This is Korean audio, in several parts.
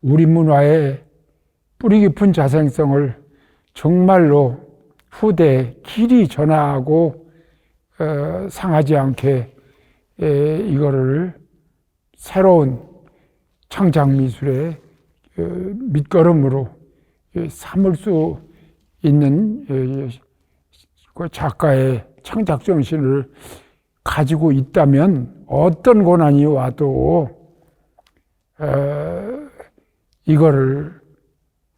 우리 문화의 뿌리 깊은 자생성을 정말로 후대에 길이 전하고 상하지 않게 이거를 새로운 창작미술의 밑거름으로 삼을 수 있는 그 작가의 창작정신을 가지고 있다면 어떤 고난이 와도 이거를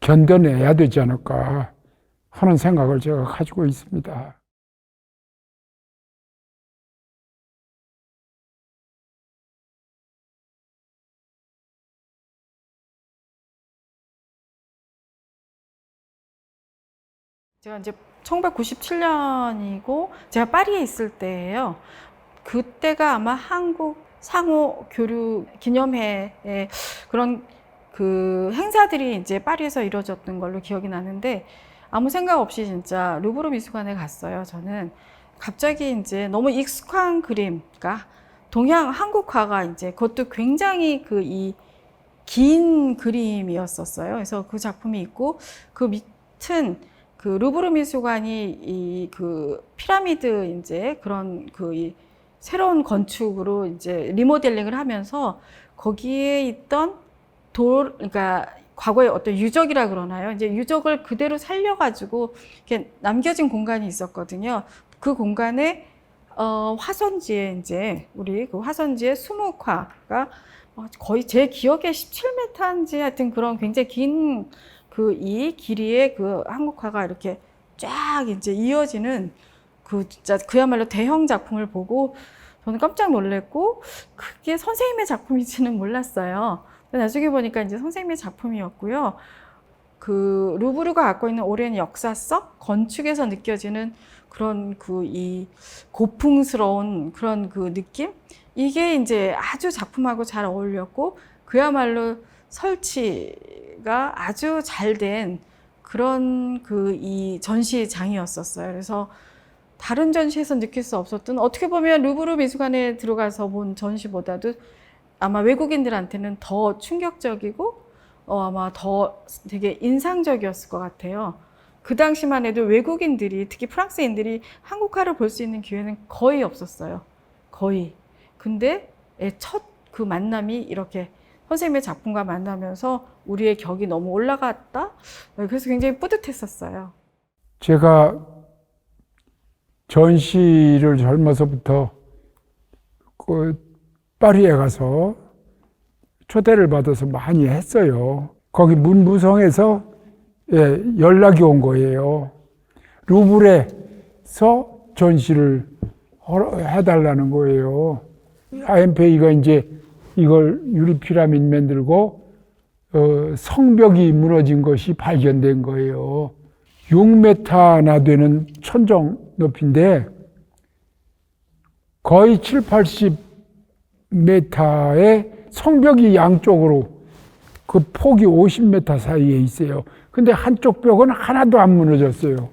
견뎌내야 되지 않을까 하는 생각을 제가 가지고 있습니다. 제가 이제 1997년이고 제가 파리에 있을 때예요. 그때가 아마 한국 상호 교류 기념회의 그런 그 행사들이 이제 파리에서 이루어졌던 걸로 기억이 나는데 아무 생각 없이 진짜 루브르 미술관에 갔어요. 저는 갑자기 이제 너무 익숙한 그림, 그러니까 동양 한국화가 이제 그것도 굉장히 그 이 긴 그림이었었어요. 그래서 그 작품이 있고 그 밑은 그 루브르 미술관이 이 그 피라미드 이제 그런 그 이 새로운 건축으로 이제 리모델링을 하면서 거기에 있던 그러니까 과거의 어떤 유적이라 그러나요? 이제 유적을 그대로 살려가지고 이렇게 남겨진 공간이 있었거든요. 그 공간에 화선지에 이제 우리 그 화선지의 수묵화가 거의 제 기억에 17m인지 하여튼 그런 굉장히 긴 그 이 길이의 그 한국화가 이렇게 쫙 이제 이어지는 그 진짜 그야말로 대형 작품을 보고 저는 깜짝 놀랐고 그게 선생님의 작품인지는 몰랐어요. 나중에 보니까 이제 선생님의 작품이었고요. 그 루브르가 갖고 있는 오랜 역사성, 건축에서 느껴지는 그런 그 이 고풍스러운 그런 그 느낌? 이게 이제 아주 작품하고 잘 어울렸고 그야말로 설치가 아주 잘 된 그런 그 이 전시장이었었어요. 그래서 다른 전시에서 느낄 수 없었던 어떻게 보면 루브르 미술관에 들어가서 본 전시보다도 아마 외국인들한테는 더 충격적이고 아마 더 되게 인상적이었을 것 같아요. 그 당시만 해도 외국인들이 특히 프랑스인들이 한국화를 볼 수 있는 기회는 거의 없었어요. 거의. 근데 첫 그 만남이 이렇게 선생님의 작품과 만나면서 우리의 격이 너무 올라갔다? 그래서 굉장히 뿌듯했었어요. 제가 전시를 젊어서부터 그 파리에 가서 초대를 받아서 많이 했어요. 거기 문부성에서 연락이 온 거예요. 루브르에서 전시를 해달라는 거예요. IMPA가 이제 이걸 유리 피라미드 만들고 성벽이 무너진 것이 발견된 거예요. 6m나 되는 천정 높이인데 거의 7, 80m의 성벽이 양쪽으로 그 폭이 50m 사이에 있어요. 근데 한쪽 벽은 하나도 안 무너졌어요.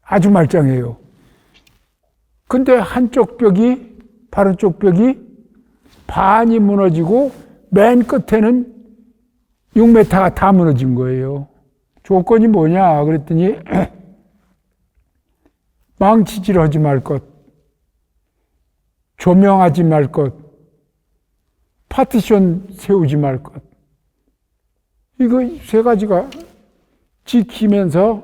아주 말짱해요. 근데 한쪽 벽이, 바로 쪽 벽이 반이 무너지고 맨 끝에는 6m가 다 무너진 거예요. 조건이 뭐냐 그랬더니 망치질하지 말 것, 조명하지 말 것, 파티션 세우지 말 것. 이거 세 가지가 지키면서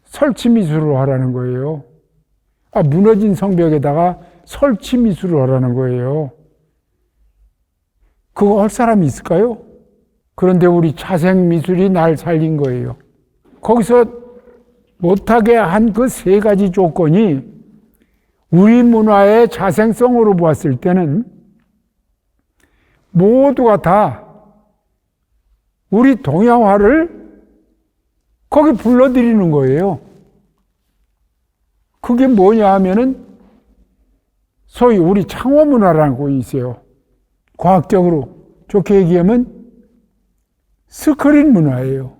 설치 미술을 하라는 거예요. 무너진 성벽에다가 설치 미술을 하라는 거예요. 그거 할 사람이 있을까요? 그런데 우리 자생 미술이 날 살린 거예요. 거기서 못하게 한 그 세 가지 조건이 우리 문화의 자생성으로 보았을 때는 모두가 다 우리 동양화를 거기 불러들이는 거예요. 그게 뭐냐 하면은 소위 우리 창호 문화라는 거 있어요. 과학적으로 좋게 얘기하면 스크린 문화예요.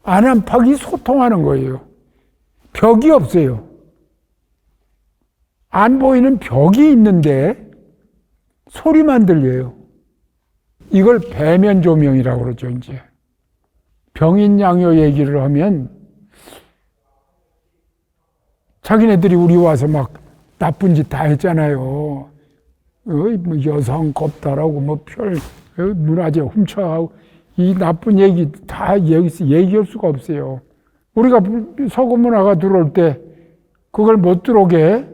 안안팍이 소통하는 거예요. 벽이 없어요. 안 보이는 벽이 있는데 소리만 들려요. 이걸 배면 조명이라고 그러죠, 이제. 병인양요 얘기를 하면 자기네들이 우리 와서 막 나쁜 짓 다 했잖아요. 뭐 여성 겁탈하고 뭐 문화재 훔쳐하고 이 나쁜 얘기 다 여기서 얘기할 수가 없어요. 우리가 서구 문화가 들어올 때 그걸 못 들어오게 해.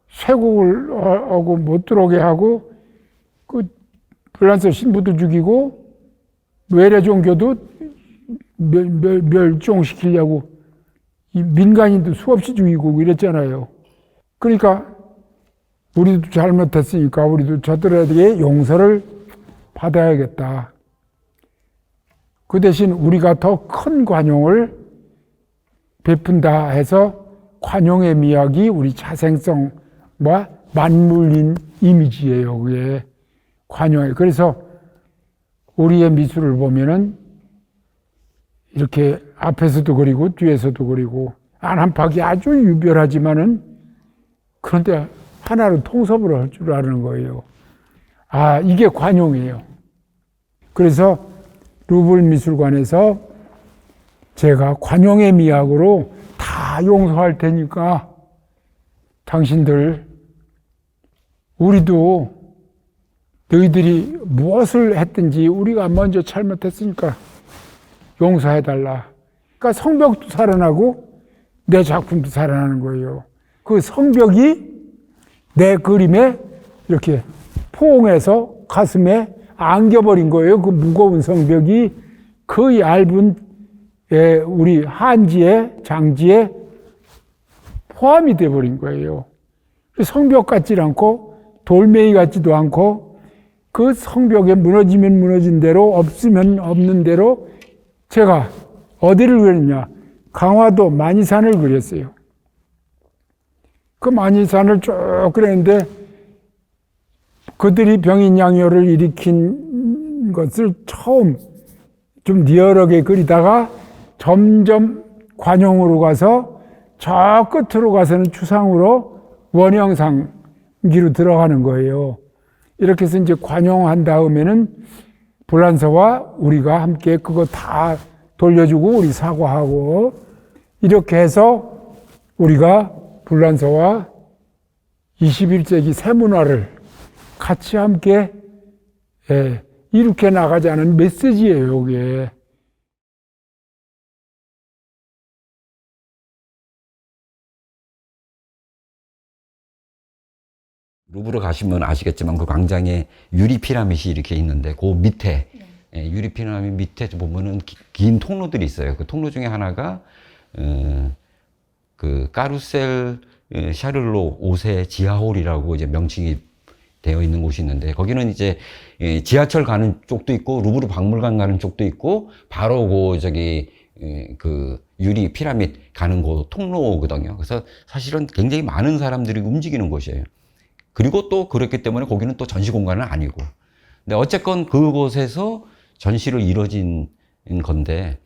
쇄국을 하고 못 들어오게 하고 그 불란서 신부도 죽이고 외래 종교도 멸종시키려고 이 민간인도 수없이 죽이고 이랬잖아요. 그러니까 우리도 잘못했으니까 우리도 저들에게 용서를 받아야겠다. 그 대신 우리가 더 큰 관용을 베푼다 해서 관용의 미학이 우리 자생성과 맞물린 이미지예요. 그게 관용이. 그래서 우리의 미술을 보면은 이렇게 앞에서도 그리고 뒤에서도 그리고 안한박이 아주 유별하지만은 그런데 하나로 통섭을 할 줄 아는 거예요. 아, 이게 관용이에요. 그래서 루블 미술관에서 제가 관용의 미학으로 다 용서할 테니까 당신들, 우리도 너희들이 무엇을 했든지 우리가 먼저 잘못했으니까 용서해달라. 그러니까 성벽도 살아나고 내 작품도 살아나는 거예요. 그 성벽이 내 그림에 이렇게 포옹해서 가슴에 안겨버린 거예요. 그 무거운 성벽이 그 얇은 우리 한지에 장지에 포함이 돼버린 거예요. 성벽 같지 않고 돌멩이 같지도 않고 그 성벽에 무너지면 무너진 대로 없으면 없는 대로 제가 어디를 그렸냐? 강화도 만이산을 그렸어요. 그 만이산을 쭉 그렸는데 그들이 병인양요를 일으킨 것을 처음 좀 리얼하게 그리다가 점점 관용으로 가서 저 끝으로 가서는 추상으로 원형상기로 들어가는 거예요. 이렇게 해서 이제 관용한 다음에는 불란서와 우리가 함께 그거 다 돌려주고 우리 사과하고 이렇게 해서 우리가 불란서와 21세기 새문화를 같이 함께 이렇게 나가자는 메시지예요, 이게. 루브르 가시면 아시겠지만 그 광장에 유리 피라밋이 이렇게 있는데 그 밑에 유리 피라밋 밑에 보면은 긴 통로들이 있어요. 그 통로 중에 하나가 그 까루셀 샤를로 5세 지하홀이라고 이제 명칭이 되어 있는 곳이 있는데 거기는 이제 지하철 가는 쪽도 있고 루브르 박물관 가는 쪽도 있고 바로 그 유리 피라밋 가는 곳 통로거든요. 그래서 사실은 굉장히 많은 사람들이 움직이는 곳이에요. 그리고 또 그렇기 때문에 거기는 또 전시 공간은 아니고. 근데 어쨌건 그곳에서 전시를 이뤄진 건데,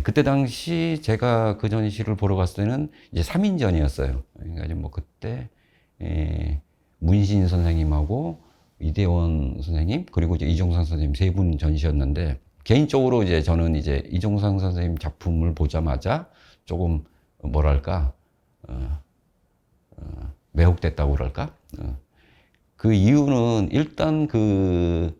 그때 당시 제가 그 전시를 보러 갔을 때는 이제 3인전이었어요. 그러니까 뭐 그때, 문신 선생님하고 이대원 선생님, 그리고 이제 이종상 선생님 세 분 전시였는데, 개인적으로 이제 저는 이제 이종상 선생님 작품을 보자마자 조금 뭐랄까, 매혹됐다고 그럴까? 그 이유는 일단 그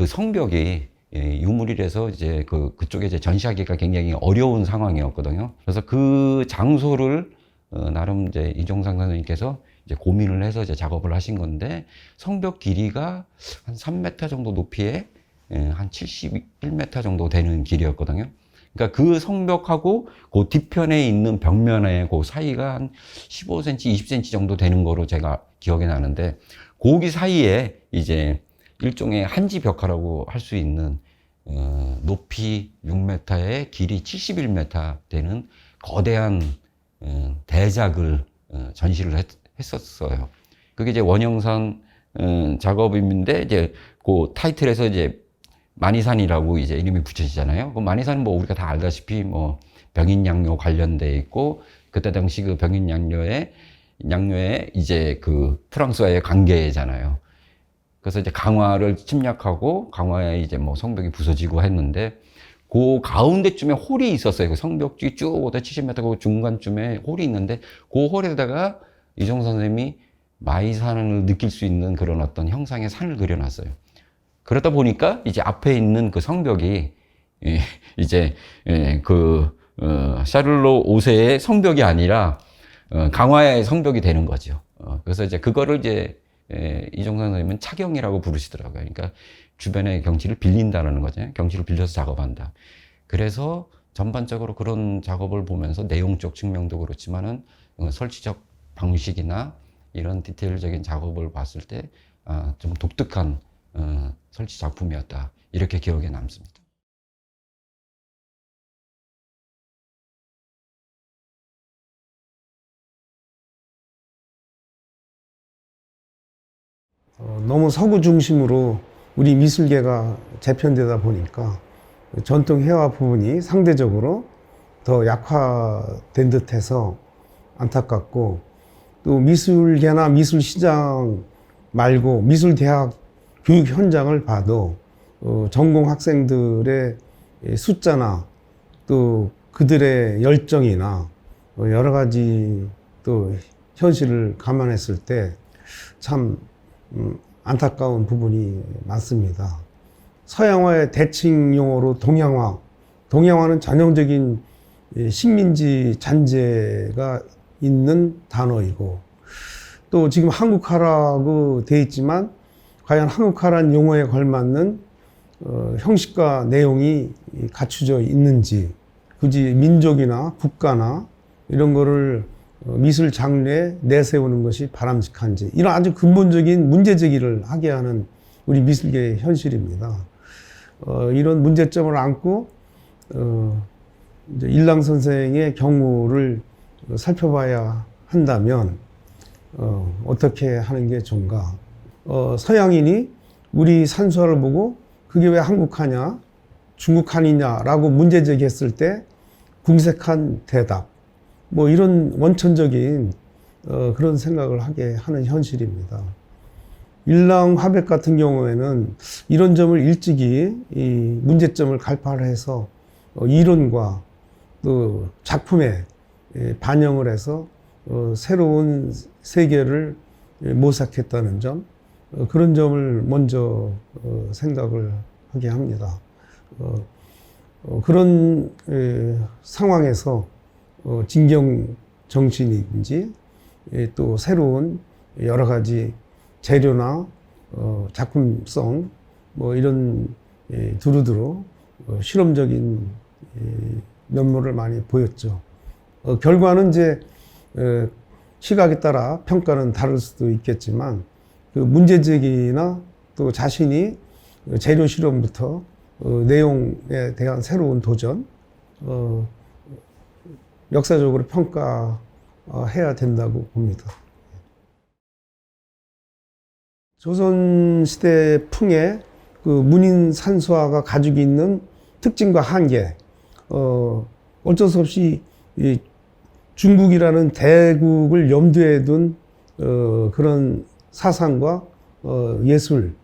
성벽이 유물이라서 이제 그쪽에 이제 전시하기가 굉장히 어려운 상황이었거든요. 그래서 그 장소를 나름 이제 이종상 선생님께서 이제 고민을 해서 이제 작업을 하신 건데 성벽 길이가 한 3m 정도 높이에 한 71m 정도 되는 길이었거든요. 그러니까 그 성벽하고 그 뒤편에 있는 벽면에 그 사이가 한 15cm, 20cm 정도 되는 거로 제가 기억이 나는데 거기 사이에 이제 일종의 한지 벽화라고 할 수 있는 높이 6m에 길이 71m 되는 거대한 대작을 전시를 했었어요. 그게 이제 원형상 작업인데 이제 그 타이틀에서 이제 만이산이라고 이제 이름이 붙여지잖아요. 그 만이산은 뭐 우리가 다 알다시피 뭐 병인양요 관련돼 있고 그때 당시 그 병인양요에 이제 그 프랑스와의 관계잖아요. 그래서 이제 강화를 침략하고 강화에 이제 뭐 성벽이 부서지고 했는데 그 가운데쯤에 홀이 있었어요. 그 성벽이 쭉 오다 70m 그 중간쯤에 홀이 있는데 그 홀에다가 이종선 선생님이 마이산을 느낄 수 있는 그런 어떤 형상의 산을 그려놨어요. 그러다 보니까 이제 앞에 있는 그 성벽이 이제 샤를로 5세의 성벽이 아니라 강화의 성벽이 되는 거죠. 그래서 이제 그거를 이제 이종선 선생님은 차경이라고 부르시더라고요. 그러니까 주변의 경치를 빌린다는 거죠. 경치를 빌려서 작업한다. 그래서 전반적으로 그런 작업을 보면서 내용적 측면도 그렇지만은 설치적 방식이나 이런 디테일적인 작업을 봤을 때 좀 독특한 설치 작품이었다. 이렇게 기억에 남습니다. 너무 서구 중심으로 우리 미술계가 재편되다 보니까 전통 회화 부분이 상대적으로 더 약화된 듯해서 안타깝고, 또 미술계나 미술시장 말고 미술대학 교육 현장을 봐도 전공 학생들의 숫자나 또 그들의 열정이나 여러 가지 또 현실을 감안했을 때 참 안타까운 부분이 많습니다. 서양화의 대칭 용어로 동양화. 동양화는 전형적인 식민지 잔재가 있는 단어이고, 또 지금 한국화라고 되어 있지만 과연 한국화란 용어에 걸맞는 형식과 내용이 갖추져 있는지, 굳이 민족이나 국가나 이런 거를 미술 장르에 내세우는 것이 바람직한지, 이런 아주 근본적인 문제 제기를 하게 하는 우리 미술계의 현실입니다. 이런 문제점을 안고 이제 일랑 선생의 경우를 살펴봐야 한다면 어떻게 하는 게 좋은가? 서양인이 우리 산수화를 보고 그게 왜 한국화냐, 중국화냐라고 문제 제기했을 때 궁색한 대답, 뭐 이런 원천적인 그런 생각을 하게 하는 현실입니다. 일랑 화백 같은 경우에는 이런 점을 일찍이 이 문제점을 갈파를 해서 이론과 또 작품에 반영을 해서 새로운 세계를 모색했다는 점, 그런 점을 먼저 생각을 하게 합니다. 그런 상황에서 진경 정신이든지 또 새로운 여러 가지 재료나 작품성 뭐 이런 두루두루 실험적인 면모를 많이 보였죠. 결과는 이제 시각에 따라 평가는 다를 수도 있겠지만 그 문제 제기나 또 자신이 재료 실험부터 내용에 대한 새로운 도전, 역사적으로 평가해야 된다고 봅니다. 조선시대 풍의 그 문인 산수화가 가지고 있는 특징과 한계, 어쩔 수 없이 이 중국이라는 대국을 염두에 둔 그런 사상과 예술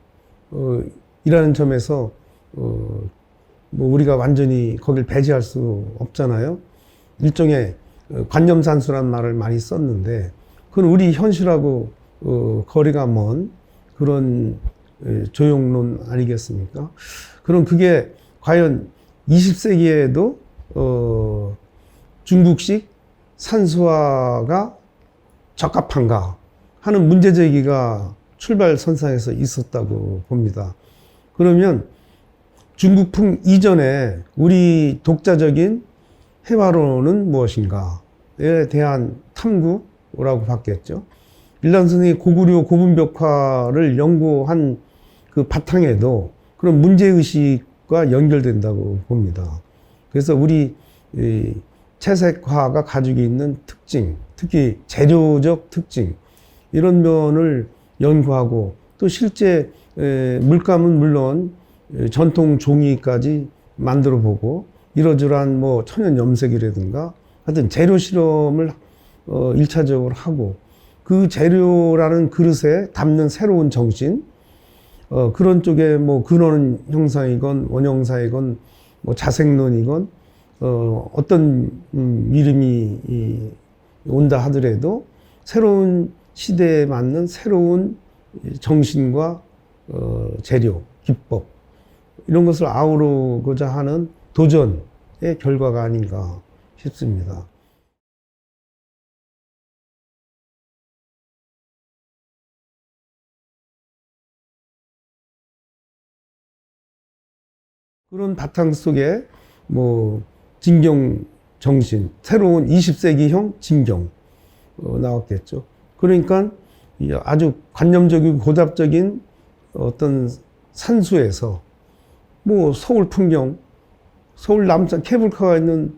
이라는 점에서 뭐 우리가 완전히 거길 배제할 수 없잖아요. 일종의 관념산수란 말을 많이 썼는데 그건 우리 현실하고 거리가 먼 그런 조용론 아니겠습니까? 그럼 그게 과연 20세기에도 중국식 산수화가 적합한가 하는 문제 제기가 출발선상에서 있었다고 봅니다. 그러면 중국풍 이전에 우리 독자적인 회화론은 무엇인가에 대한 탐구라고 봤겠죠. 일랑 선생이 고구려 고분벽화를 연구한 그 바탕에도 그런 문제의식과 연결된다고 봅니다. 그래서 우리 채색화가 가지고 있는 특징, 특히 재료적 특징, 이런 면을 연구하고 또 실제 물감은 물론 전통 종이까지 만들어 보고 이러저러한 뭐 천연 염색이라든가 하여튼 재료 실험을 1차적으로 하고 그 재료라는 그릇에 담는 새로운 정신, 그런 쪽에 뭐 근원 형상이건 원형사이건 뭐 자생론이건 어떤 이름이 온다 하더라도 새로운 시대에 맞는 새로운 정신과 재료, 기법 이런 것을 아우르고자 하는 도전의 결과가 아닌가 싶습니다. 그런 바탕 속에 뭐 진경 정신, 새로운 20세기형 진경 나왔겠죠. 그러니까 아주 관념적이고 고답적인 어떤 산수에서 뭐 서울 풍경, 서울 남산 케이블카가 있는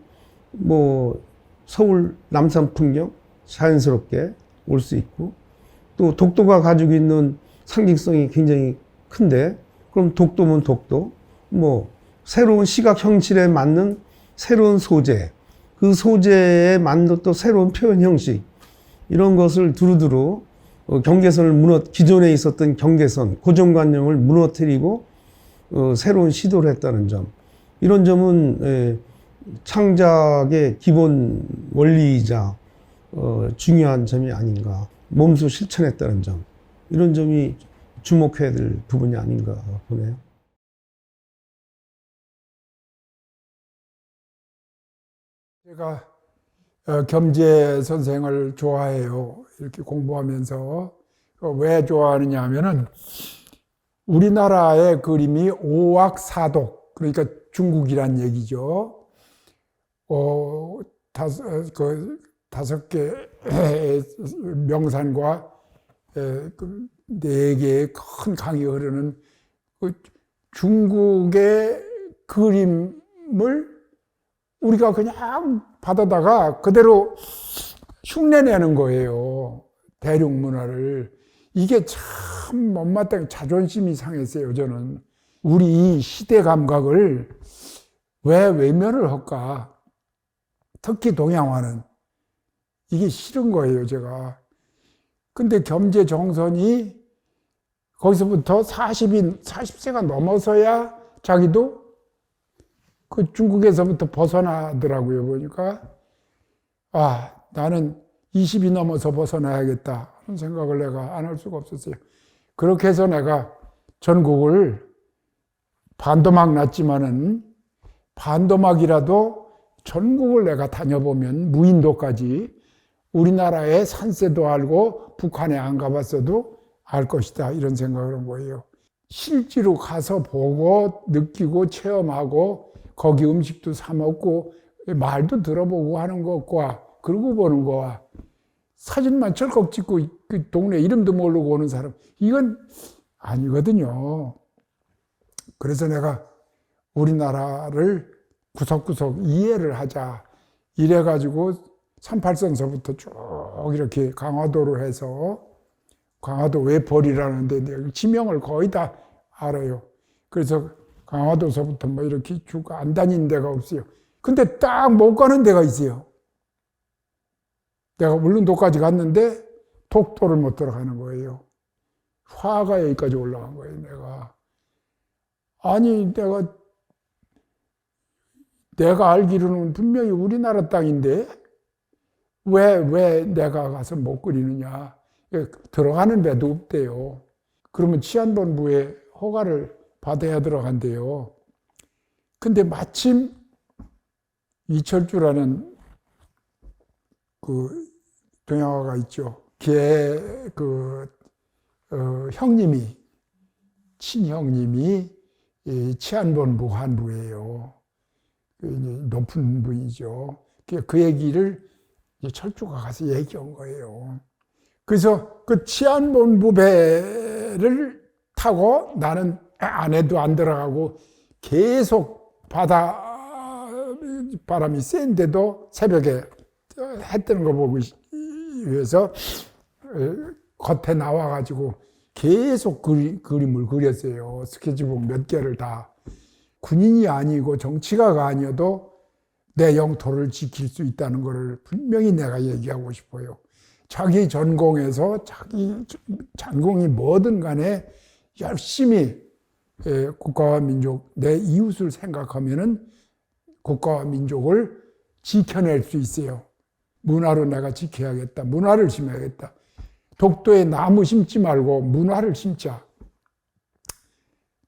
뭐 서울 남산 풍경 자연스럽게 올 수 있고, 또 독도가 가지고 있는 상징성이 굉장히 큰데 그럼 독도면 독도, 뭐 새로운 시각 형질에 맞는 새로운 소재, 그 소재에 맞는 또 새로운 표현 형식, 이런 것을 두루두루 경계선을 기존에 있었던 경계선, 고정관념을 무너뜨리고 새로운 시도를 했다는 점, 이런 점은 창작의 기본 원리이자 중요한 점이 아닌가, 몸소 실천했다는 점, 이런 점이 주목해야 될 부분이 아닌가 보네요. 제가 겸재 선생을 좋아해요. 이렇게 공부하면서. 왜 좋아하느냐 하면은 우리나라의 그림이 오악사독, 그러니까 중국이란 얘기죠. 다섯 개 명산과 네 개의 큰 강이 흐르는 중국의 그림을 우리가 그냥 받아다가 그대로 흉내내는 거예요. 대륙문화를. 이게 참 못마땅해 자존심이 상했어요, 저는. 우리 시대 감각을 왜 외면을 할까? 특히 동양화는. 이게 싫은 거예요, 제가. 근데 겸재 정선이 거기서부터 40세가 넘어서야 자기도 그 중국에서부터 벗어나더라고요, 보니까. 나는 20이 넘어서 벗어나야겠다 하는 생각을 내가 안 할 수가 없었어요. 그렇게 해서 내가 전국을 반도막 났지만은 반도막이라도 전국을 내가 다녀보면 무인도까지 우리나라의 산세도 알고 북한에 안 가봤어도 알 것이다, 이런 생각을 한 거예요. 실제로 가서 보고 느끼고 체험하고 거기 음식도 사 먹고 말도 들어보고 하는 것과 그러고 보는 거와 사진만 철컥 찍고 그 동네 이름도 모르고 오는 사람, 이건 아니거든요. 그래서 내가 우리나라를 구석구석 이해를 하자 이래가지고 38선서부터 쭉 이렇게 강화도로 해서, 강화도 외벌이라는데 지명을 거의 다 알아요. 그래서 강화도서부터 뭐 이렇게 쭉 안 다니는 데가 없어요. 근데 딱 못 가는 데가 있어요. 내가 울릉도까지 갔는데 독도를 못 들어가는 거예요. 화가 여기까지 올라간 거예요, 내가. 아니, 내가 알기로는 분명히 우리나라 땅인데 왜 내가 가서 못 그리느냐. 들어가는 데도 없대요. 그러면 치안본부에 허가를 받아야 들어간대요. 근데 마침 이철주라는 그 동양화가 있죠. 걔 형님이, 친형님이 치안본부 관부예요. 높은 분이죠. 그 얘기를 철주가 가서 얘기한 거예요. 그래서 그 치안본부 배를 타고 나는 안에도 안 들어가고 계속 바람이 센데도 새벽에 해 뜨는 거 보기 위해서 겉에 나와가지고 계속 그림을 그렸어요. 스케치북 몇 개를 다. 군인이 아니고 정치가가 아니어도 내 영토를 지킬 수 있다는 것을 분명히 내가 얘기하고 싶어요. 자기 전공에서 자기 전공이 뭐든 간에 열심히 국가와 민족, 내 이웃을 생각하면은 국가와 민족을 지켜낼 수 있어요. 문화로 내가 지켜야겠다. 문화를 심어야겠다. 독도에 나무 심지 말고 문화를 심자.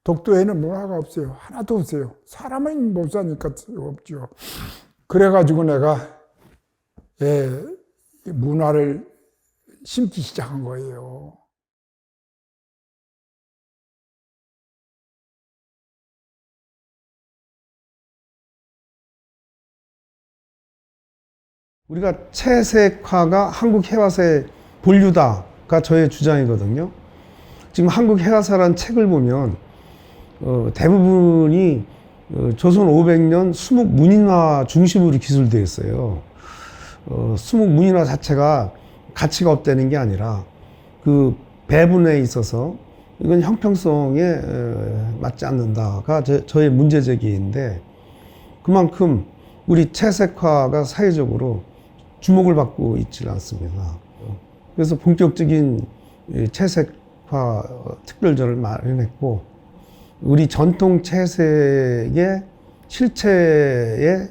독도에는 문화가 없어요. 하나도 없어요. 사람은 못 사니까 없죠. 그래가지고 내가 문화를 심기 시작한 거예요. 우리가 채색화가 한국 해화사의 본류다가 저의 주장이거든요. 지금 한국 해화사라는 책을 보면 대부분이 조선 500년 수묵 문인화 중심으로 기술되어 있어요. 수묵 문인화 자체가 가치가 없다는 게 아니라 그 배분에 있어서 이건 형평성에 맞지 않는다가 저의 문제제기인데, 그만큼 우리 채색화가 사회적으로 주목을 받고 있지 않습니다. 그래서 본격적인 채색화 특별전을 마련했고, 우리 전통 채색의 실체의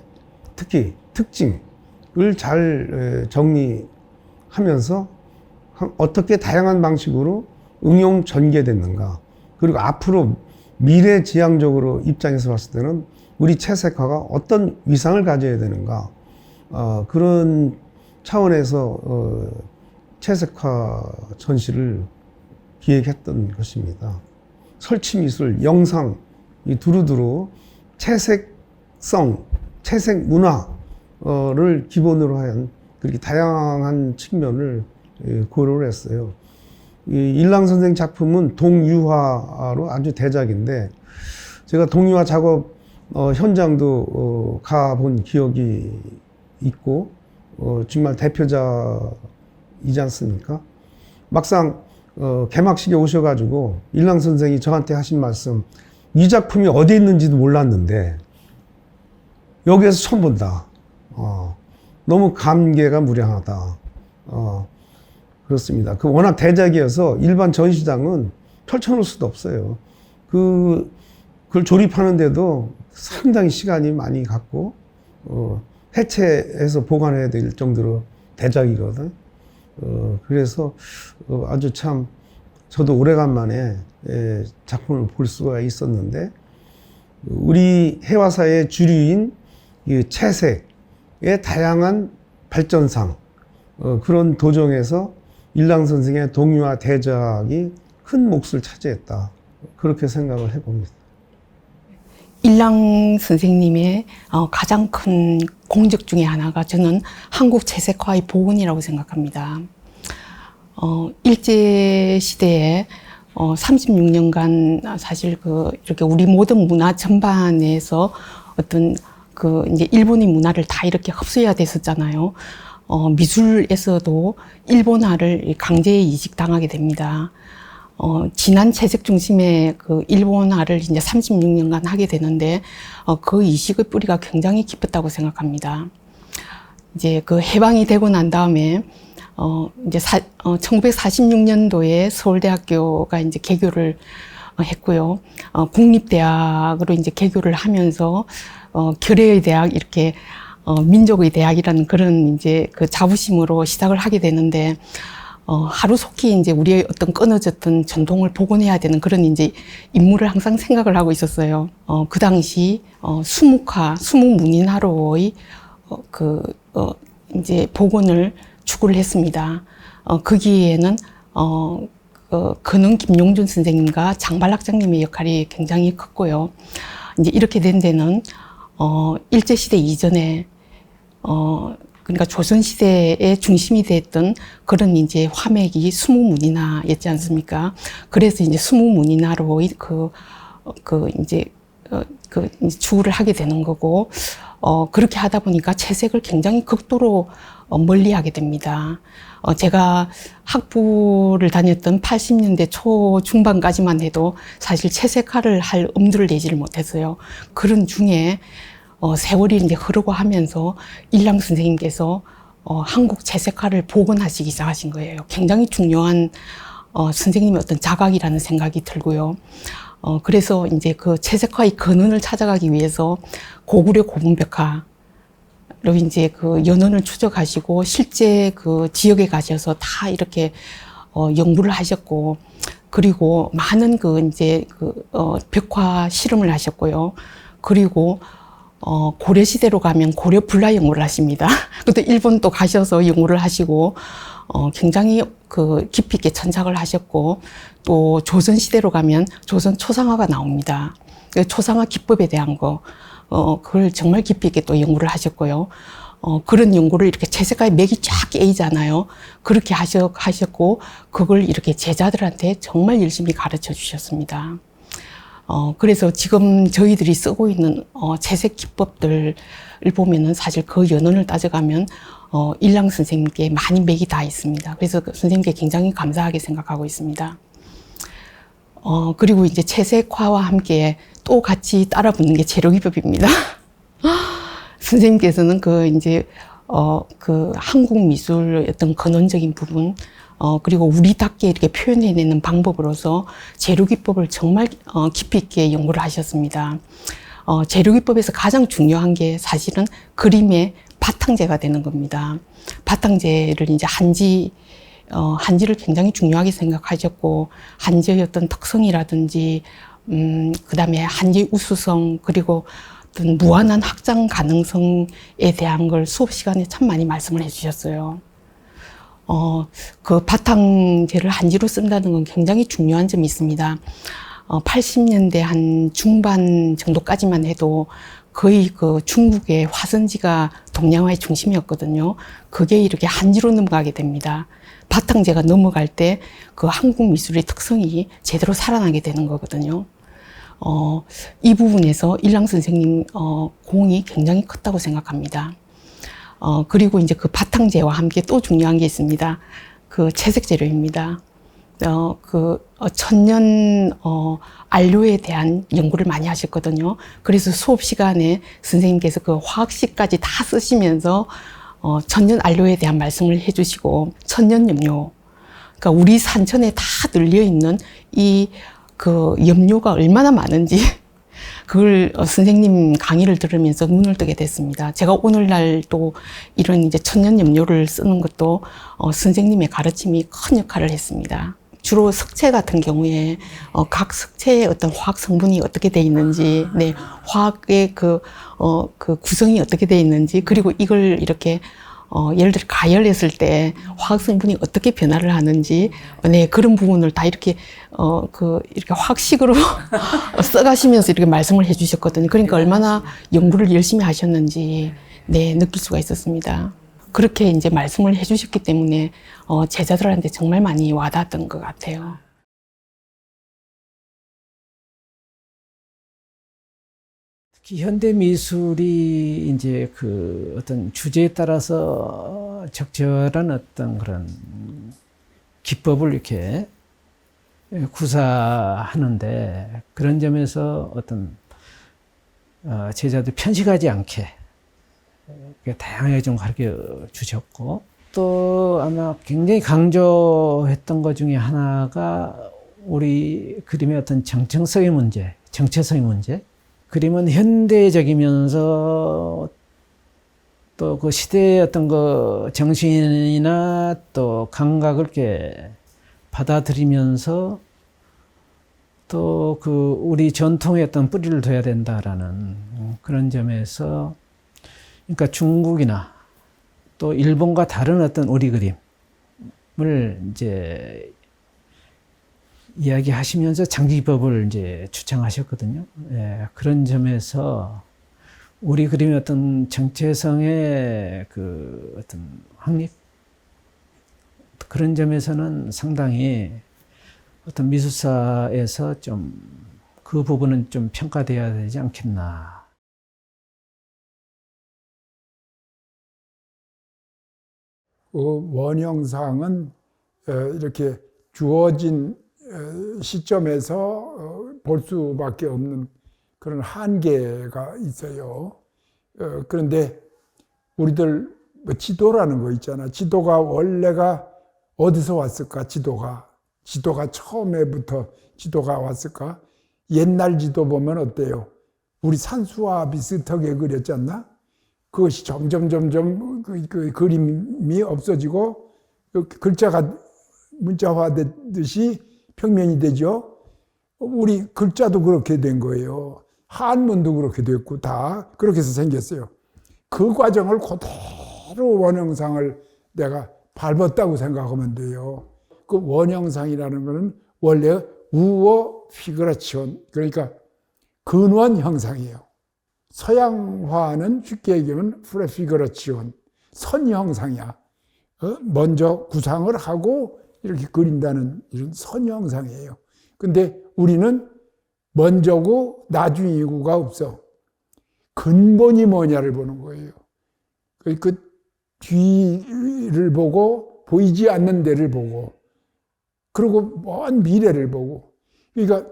특히 특징을 잘 정리하면서 어떻게 다양한 방식으로 응용 전개됐는가, 그리고 앞으로 미래지향적으로 입장에서 봤을 때는 우리 채색화가 어떤 위상을 가져야 되는가, 그런 차원에서 채색화 전시를 기획했던 것입니다. 설치미술, 영상, 이 두루두루 채색성, 채색 문화를 기본으로 한 그렇게 다양한 측면을 고려를 했어요. 이 일랑 선생 작품은 동유화로 아주 대작인데, 제가 동유화 작업 현장도 가본 기억이 있고, 정말 대표자이지 않습니까? 막상 개막식에 오셔가지고 일랑 선생이 저한테 하신 말씀, 이 작품이 어디 있는지도 몰랐는데 여기에서 처음 본다. 너무 감개가 무량하다. 그렇습니다. 그 워낙 대작이어서 일반 전시장은 펼쳐놓을 수도 없어요. 그걸 조립하는데도 상당히 시간이 많이 갔고, 해체해서 보관해야 될 정도로 대작이거든. 그래서 아주 참 저도 오래간만에 작품을 볼 수가 있었는데, 우리 해화사의 주류인 이 채색의 다양한 발전상, 그런 도정에서 일랑 선생의 동유화 대작이 큰 몫을 차지했다, 그렇게 생각을 해봅니다. 일랑 선생님의 가장 큰 공적 중에 하나가 저는 한국 채색화의 복원이라고 생각합니다. 일제시대에 36년간 사실 이렇게 우리 모든 문화 전반에서 어떤 이제 일본의 문화를 다 이렇게 흡수해야 됐었잖아요. 미술에서도 일본화를 강제 이식당하게 됩니다. 진한 채색 중심의 일본화를 이제 36년간 하게 되는데, 그 이식의 뿌리가 굉장히 깊었다고 생각합니다. 이제 해방이 되고 난 다음에, 이제 1946년도에 서울대학교가 이제 개교를 했고요. 국립대학으로 이제 개교를 하면서, 결의의 대학, 이렇게, 민족의 대학이라는 그런 이제 자부심으로 시작을 하게 되는데, 하루속히 이제 우리의 어떤 끊어졌던 전통을 복원해야 되는 그런 이제 임무를 항상 생각을 하고 있었어요. 그 당시, 수묵 문인화로의 이제 복원을 추구를 했습니다. 거기에는, 근흥 김용준 선생님과 장발학장님의 역할이 굉장히 컸고요. 이제 이렇게 된 데는, 일제시대 이전에, 그러니까 조선시대의 중심이 됐던 그런 이제 화맥이 수묵문인화였지 않습니까? 그래서 이제 수묵문인화로 이제 추구를 하게 되는 거고, 그렇게 하다 보니까 채색을 굉장히 극도로 멀리 하게 됩니다. 제가 학부를 다녔던 80년대 초중반까지만 해도 사실 채색화를 할 엄두를 내지를 못했어요. 그런 중에 세월이 이제 흐르고 하면서 일랑 선생님께서 한국 채색화를 복원하시기 시작하신 거예요. 굉장히 중요한 선생님의 어떤 자각이라는 생각이 들고요. 그래서 이제 그 채색화의 근원을 찾아가기 위해서 고구려 고분백화로 이제 그 연원을 추적하시고 실제 그 지역에 가셔서 다 이렇게 연구를 하셨고, 그리고 많은 그 이제 벽화 실험을 하셨고요. 그리고 고려 시대로 가면 고려 불화 연구를 하십니다. 그것도 일본 또 가셔서 연구를 하시고 굉장히 그 깊이 있게 천착을 하셨고, 또 조선 시대로 가면 조선 초상화가 나옵니다. 그 초상화 기법에 대한 그걸 정말 깊이 있게 또 연구를 하셨고요. 그런 연구를 이렇게 채색화에 맥이 쫙 깨이잖아요. 그렇게 하셨고, 그걸 이렇게 제자들한테 정말 열심히 가르쳐 주셨습니다. 그래서 지금 저희들이 쓰고 있는 채색 기법들을 보면은 사실 그 연원을 따져가면 일랑 선생님께 많이 맥이 다 있습니다. 그래서 그 선생님께 굉장히 감사하게 생각하고 있습니다. 그리고 이제 채색화와 함께 또 같이 따라 붙는 게 재료기법입니다. 선생님께서는 그 한국 미술의 어떤 근원적인 부분, 그리고 우리답게 이렇게 표현해내는 방법으로서 재료기법을 정말 깊이 있게 연구를 하셨습니다. 재료기법에서 가장 중요한 게 사실은 그림의 바탕재가 되는 겁니다. 바탕재를 이제 한지를 굉장히 중요하게 생각하셨고, 한지의 어떤 특성이라든지, 그 다음에 한지의 우수성, 그리고 어떤 무한한 확장 가능성에 대한 걸 수업 시간에 참 많이 말씀을 해주셨어요. 그 바탕재를 한지로 쓴다는 건 굉장히 중요한 점이 있습니다. 80년대 한 중반 정도까지만 해도 거의 그 중국의 화선지가 동양화의 중심이었거든요. 그게 이렇게 한지로 넘어가게 됩니다. 바탕재가 넘어갈 때 그 한국 미술의 특성이 제대로 살아나게 되는 거거든요. 이 부분에서 일랑 선생님 공이 굉장히 컸다고 생각합니다. 그리고 이제 그 바탕재와 함께 또 중요한 게 있습니다. 그 채색 재료입니다. 천년 안료에 대한 연구를 많이 하셨거든요. 그래서 수업 시간에 선생님께서 그 화학식까지 다 쓰시면서 천년 안료에 대한 말씀을 해주시고, 천년 염료, 그러니까 우리 산천에 다 널려 있는 이 그 염료가 얼마나 많은지 그걸 선생님 강의를 들으면서 눈을 뜨게 됐습니다. 제가 오늘날 또 이런 이제 천년 염료를 쓰는 것도 선생님의 가르침이 큰 역할을 했습니다. 주로 석체 같은 경우에 각 석체의 어떤 화학 성분이 어떻게 돼 있는지, 네, 화학의 그 구성이 어떻게 돼 있는지, 그리고 이걸 이렇게 예를 들어 가열했을 때 화학 성분이 어떻게 변화를 하는지, 네, 그런 부분을 다 이렇게 이렇게 화학식으로 써가시면서 이렇게 말씀을 해주셨거든요. 그러니까 얼마나 연구를 열심히 하셨는지, 네, 느낄 수가 있었습니다. 그렇게 이제 말씀을 해주셨기 때문에 제자들한테 정말 많이 와닿았던 것 같아요. 특히 현대 미술이 이제 그 어떤 주제에 따라서 적절한 어떤 그런 기법을 이렇게 구사하는데, 그런 점에서 어떤 제자들 편식하지 않게 다양하게 좀 가르쳐 주셨고, 또 아마 굉장히 강조했던 것 중에 하나가 우리 그림의 어떤 정체성의 문제, 그림은 현대적이면서 또 그 시대의 어떤 그 정신이나 또 감각을 이렇게 받아들이면서 또 그 우리 전통의 어떤 뿌리를 둬야 된다라는 그런 점에서, 그러니까 중국이나 또 일본과 다른 어떤 우리 그림을 이제 이야기하시면서 장기기법을 이제 추천하셨거든요. 예, 그런 점에서 우리 그림의 어떤 정체성의 그 어떤 확립, 그런 점에서는 상당히 어떤 미술사에서 좀 그 부분은 좀 평가돼야 되지 않겠나. 그 원형상은 이렇게 주어진 시점에서 볼 수밖에 없는 그런 한계가 있어요. 그런데 우리들 뭐 지도라는 거 있잖아. 지도가 원래가 어디서 왔을까? 지도가 지도가 처음에부터 지도가 왔을까? 옛날 지도 보면 어때요? 우리 산수와 비슷하게 그렸지 않나? 그것이 점점 그 그림이 없어지고 글자가 문자화되듯이 평면이 되죠. 우리 글자도 그렇게 된 거예요. 한문도 그렇게 됐고 다 그렇게 해서 생겼어요. 그 과정을 그대로 원형상을 내가 밟았다고 생각하면 돼요. 그 원형상이라는 것은 원래 우어 피그라치온, 그러니까 근원 형상이에요. 서양화는 쉽게 얘기하면 프레피그라치온, 선 형상이야. 먼저 구상을 하고 이렇게 그린다는 이런 선 형상이에요. 근데 우리는 먼저고 나중이고가 없어. 근본이 뭐냐를 보는 거예요. 그 뒤를 보고 보이지 않는 데를 보고 그리고 먼 미래를 보고, 그러니까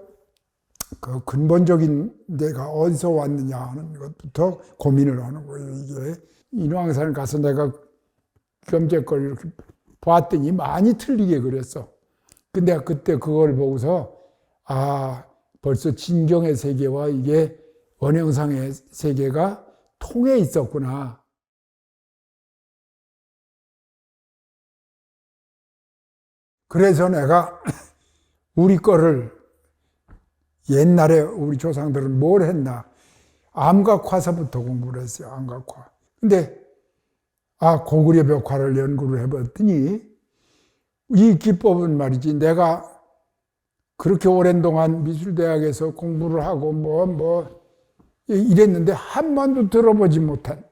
그 근본적인 데가 어디서 왔느냐 하는 것부터 고민을 하는 거예요. 이게 인왕산을 가서 내가 겸재걸 이렇게 봤더니 많이 틀리게 그렸어. 근데 그때 그걸 보고서 벌써 진경의 세계와 이게 원형상의 세계가 통해 있었구나. 그래서 내가 우리 거를 옛날에 우리 조상들은 뭘 했나? 암각화서부터 공부를 했어요. 암각화. 근데 고구려 벽화를 연구를 해봤더니 이 기법은 말이지, 내가 그렇게 오랜 동안 미술대학에서 공부를 하고 이랬는데 한 번도 들어보지 못한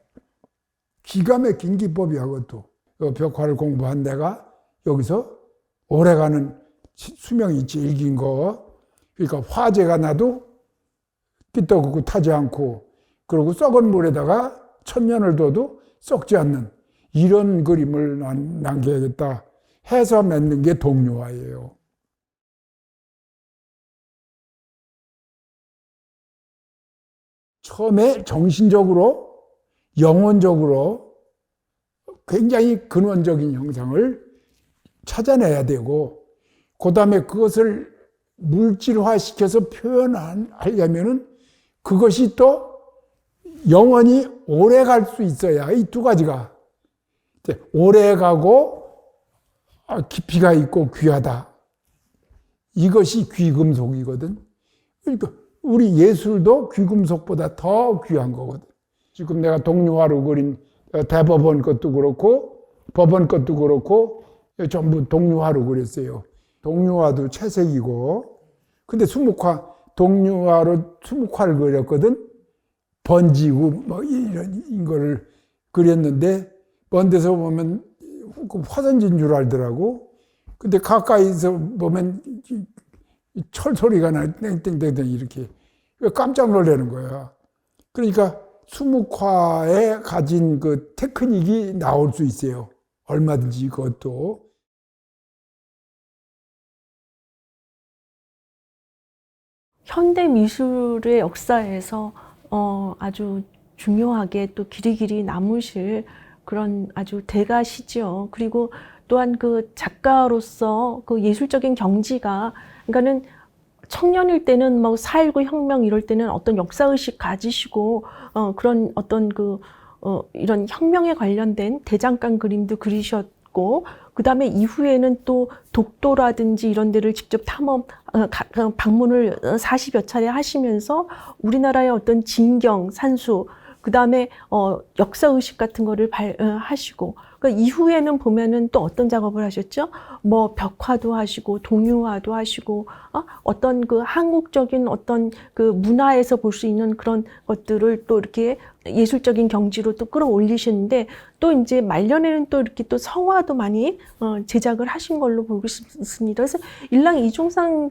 기가 막힌 기법이야. 그것도 벽화를 공부한 내가 여기서 오래가는 수명이 제일 긴 거, 그러니까 화재가 나도 삐뚤고 타지 않고, 그리고 썩은 물에다가 천년을 둬도 썩지 않는 이런 그림을 남겨야겠다 해서 만든 게 동묘화예요. 처음에 정신적으로, 영혼적으로 굉장히 근원적인 형상을 찾아내야 되고, 그 다음에 그것을 물질화시켜서 표현하려면은 그것이 또 영원히 오래 갈 수 있어야, 이 두 가지가. 오래 가고 깊이가 있고 귀하다. 이것이 귀금속이거든. 그러니까 우리 예술도 귀금속보다 더 귀한 거거든. 지금 내가 동묘화로 그린 대법원 것도 그렇고 법원 것도 그렇고 전부 동묘화로 그렸어요. 동묘화도 채색이고, 근데 수묵화, 동묘화로 수묵화를 그렸거든. 번지고 이런 거를 그렸는데 먼 데서 보면 화선지인 줄 알더라고. 근데 가까이서 보면 철 소리가 나, 땡땡땡땡 이렇게. 깜짝 놀라는 거야. 그러니까 수묵화에 가진 그 테크닉이 나올 수 있어요. 얼마든지 그것도. 현대 미술의 역사에서 아주 중요하게 또 길이길이 남으실 그런 아주 대가시죠. 그리고 또한 그 작가로서 그 예술적인 경지가, 그러니까는 청년일 때는 뭐 4.19 혁명 이럴 때는 어떤 역사의식 가지시고 그런 어떤 이런 혁명에 관련된 대장간 그림도 그리셨고, 그 다음에 이후에는 또 독도라든지 이런 데를 직접 방문을 40여 차례 하시면서 우리나라의 어떤 진경, 산수, 그 다음에 역사의식 같은 거를 하시고, 그러니까 이후에는 보면은 또 어떤 작업을 하셨죠? 뭐 벽화도 하시고 동유화도 하시고 어떤 그 한국적인 어떤 그 문화에서 볼 수 있는 그런 것들을 또 이렇게 예술적인 경지로 또 끌어올리시는데, 또 이제 말년에는 또 이렇게 또 성화도 많이 제작을 하신 걸로 보고 있습니다. 그래서 일랑 이종상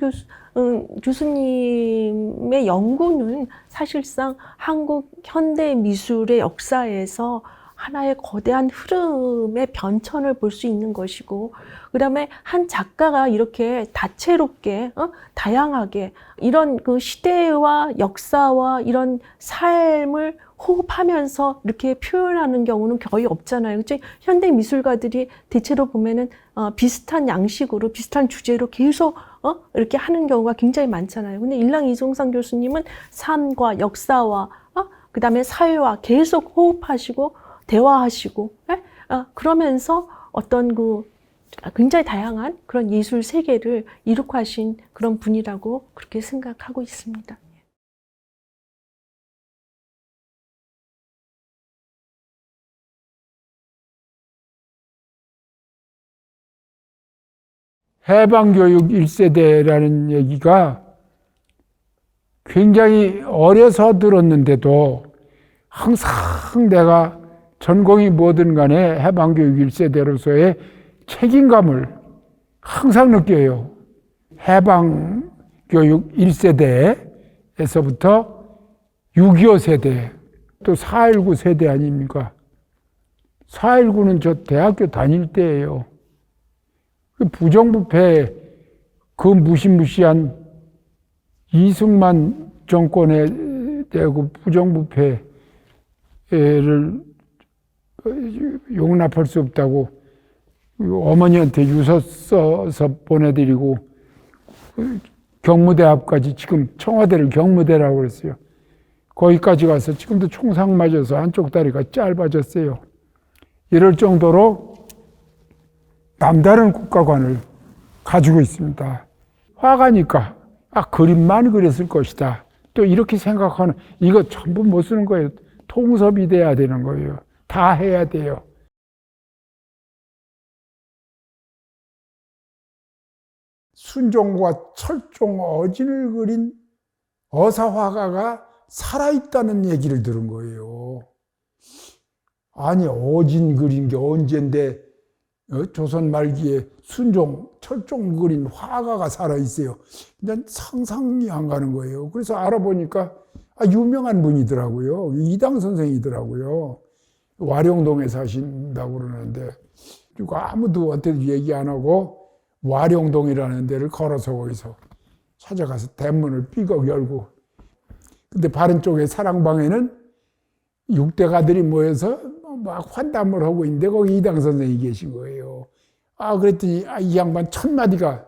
교수님의 연구는 사실상 한국 현대 미술의 역사에서 하나의 거대한 흐름의 변천을 볼 수 있는 것이고, 그 다음에 한 작가가 이렇게 다채롭게 다양하게 이런 그 시대와 역사와 이런 삶을 호흡하면서 이렇게 표현하는 경우는 거의 없잖아요. 그죠? 현대 미술가들이 대체로 보면은 비슷한 양식으로 비슷한 주제로 계속 이렇게 하는 경우가 굉장히 많잖아요. 근데 일랑 이종상 교수님은 삶과 역사와 그다음에 사회와 계속 호흡하시고 대화하시고 그러면서 어떤 그 굉장히 다양한 그런 예술 세계를 이룩하신 그런 분이라고 그렇게 생각하고 있습니다. 해방교육 1세대라는 얘기가 굉장히 어려서 들었는데도 항상 내가 전공이 뭐든 간에 해방교육 1세대로서의 책임감을 항상 느껴요. 해방교육 1세대에서부터 6.25 세대, 또 4.19 세대 아닙니까? 4.19는 저 대학교 다닐 때예요. 부정부패, 그 무시무시한 이승만 정권에 대고 부정부패를 용납할 수 없다고 어머니한테 유서 써서 보내드리고 경무대 앞까지, 지금 청와대를 경무대라고 그랬어요. 거기까지 가서 지금도 총상 맞아서 한쪽 다리가 짧아졌어요. 이럴 정도로 남다른 국가관을 가지고 있습니다. 화가니까 그림만 그렸을 것이다, 또 이렇게 생각하는, 이거 전부 못 쓰는 거예요. 통섭이 돼야 되는 거예요. 다 해야 돼요. 순종과 철종, 어진을 그린 어사화가가 살아있다는 얘기를 들은 거예요. 아니, 어진 그린 게 언젠데 조선 말기에 순종, 철종 그린 화가가 살아있어요. 난 상상이 안 가는 거예요. 그래서 알아보니까 유명한 분이더라고요. 이당 선생이더라고요. 와룡동에 사신다고 그러는데, 그리고 아무도 어떻게 얘기 안 하고 와룡동이라는 데를 걸어서 거기서 찾아가서 대문을 삐걱 열고, 근데 바른 쪽에 사랑방에는 6대가들이 모여서 막 환담을 하고 있는데 거기 이당 선생이 계신 거예요. 그랬더니 이 양반 첫 마디가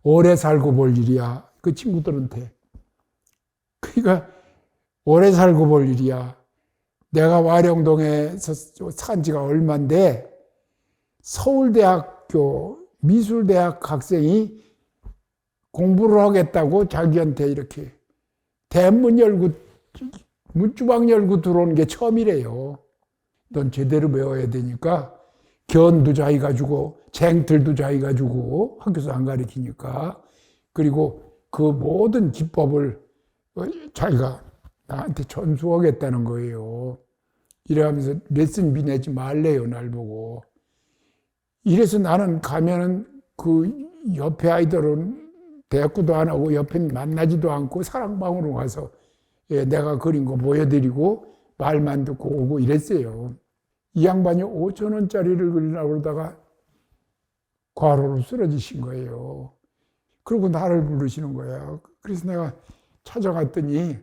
오래 살고 볼 일이야. 그 친구들한테. 그러니까 오래 살고 볼 일이야. 내가 와룡동에서 산 지가 얼만데 서울대학교 미술대학 학생이 공부를 하겠다고 자기한테 이렇게 대문 열고 문주방 열고 들어오는 게 처음이래요. 넌 제대로 배워야 되니까 견도 자기 가지고 쟁틀도 자기 가지고 학교에서 안 가르치니까, 그리고 그 모든 기법을 자기가 나한테 전수하겠다는 거예요. 이래하면서 레슨비 내지 말래요, 날 보고. 이래서 나는 가면은 그 옆에 아이들은 대꾸도 안 하고 옆에 만나지도 않고 사랑방으로 가서 내가 그린 거 보여드리고 말만 듣고 오고 이랬어요. 이 양반이 5,000원짜리를 그리려고 그러다가 과로로 쓰러지신 거예요. 그리고 나를 부르시는 거예요. 그래서 내가 찾아갔더니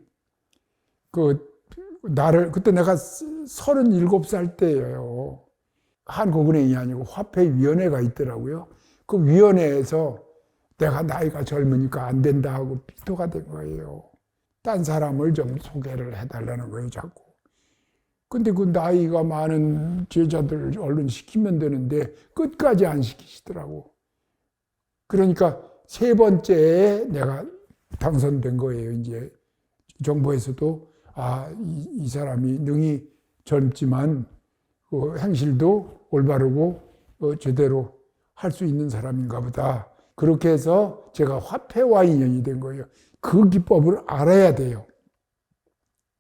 그때 내가 37살 때예요. 한국은행이 아니고 화폐위원회가 있더라고요. 그 위원회에서 내가 나이가 젊으니까 안 된다 하고 비토가 된 거예요. 딴 사람을 좀 소개를 해달라는 거예요, 자꾸. 근데 그 나이가 많은 제자들을 얼른 시키면 되는데 끝까지 안 시키시더라고. 그러니까 세 번째에 내가 당선된 거예요. 이제 정부에서도 이 사람이 능히 젊지만 그 행실도 올바르고 제대로 할 수 있는 사람인가 보다. 그렇게 해서 제가 화폐와 인연이 된 거예요. 그 기법을 알아야 돼요.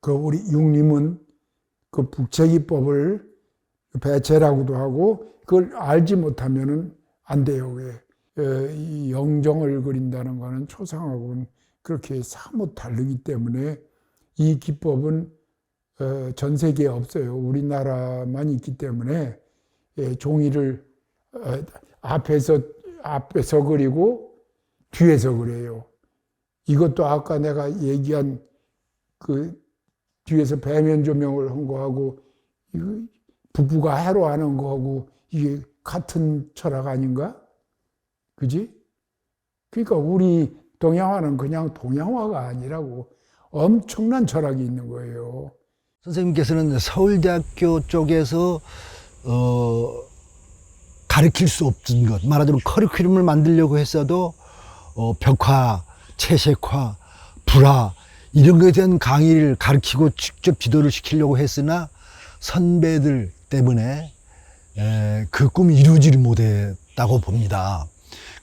그 우리 육림은 그 북채기법을 배채라고도 하고, 그걸 알지 못하면은 안 돼요. 이 영정을 그린다는 거는 초상하고는 그렇게 사뭇 다르기 때문에 이 기법은 전 세계에 없어요. 우리나라만 있기 때문에 종이를 앞에서 그리고 뒤에서 그려요. 이것도 아까 내가 얘기한 그 뒤에서 배면 조명을 한 거하고 부부가 해로하는 거하고 이게 같은 철학 아닌가? 그지? 그러니까 우리 동양화는 그냥 동양화가 아니라고 엄청난 철학이 있는 거예요. 선생님께서는 서울대학교 쪽에서 가르칠 수 없던 것, 말하자면 커리큘럼을 만들려고 했어도 벽화, 채색화, 불화 이런 것에 대한 강의를 가르치고 직접 지도를 시키려고 했으나 선배들 때문에 그 꿈이 이루어지지 못했다고 봅니다.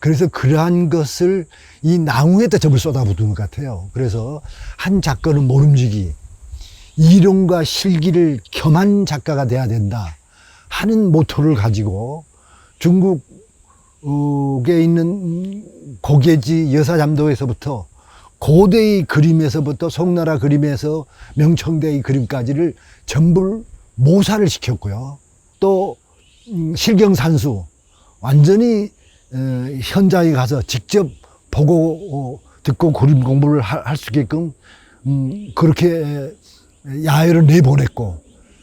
그래서 그러한 것을 이 나무에다 접을 쏟아붓은 것 같아요. 그래서 한 작가는 모름지기, 이론과 실기를 겸한 작가가 돼야 된다 하는 모토를 가지고 중국에 있는 고개지 여사잠도에서부터 고대의 그림에서부터 송나라 그림에서 명청대의 그림까지를 전부 모사를 시켰고요. 또 실경산수 완전히 현장에 가서 직접 보고 듣고 그림 공부를 할 수 있게끔 그렇게 야외로 내보냈고,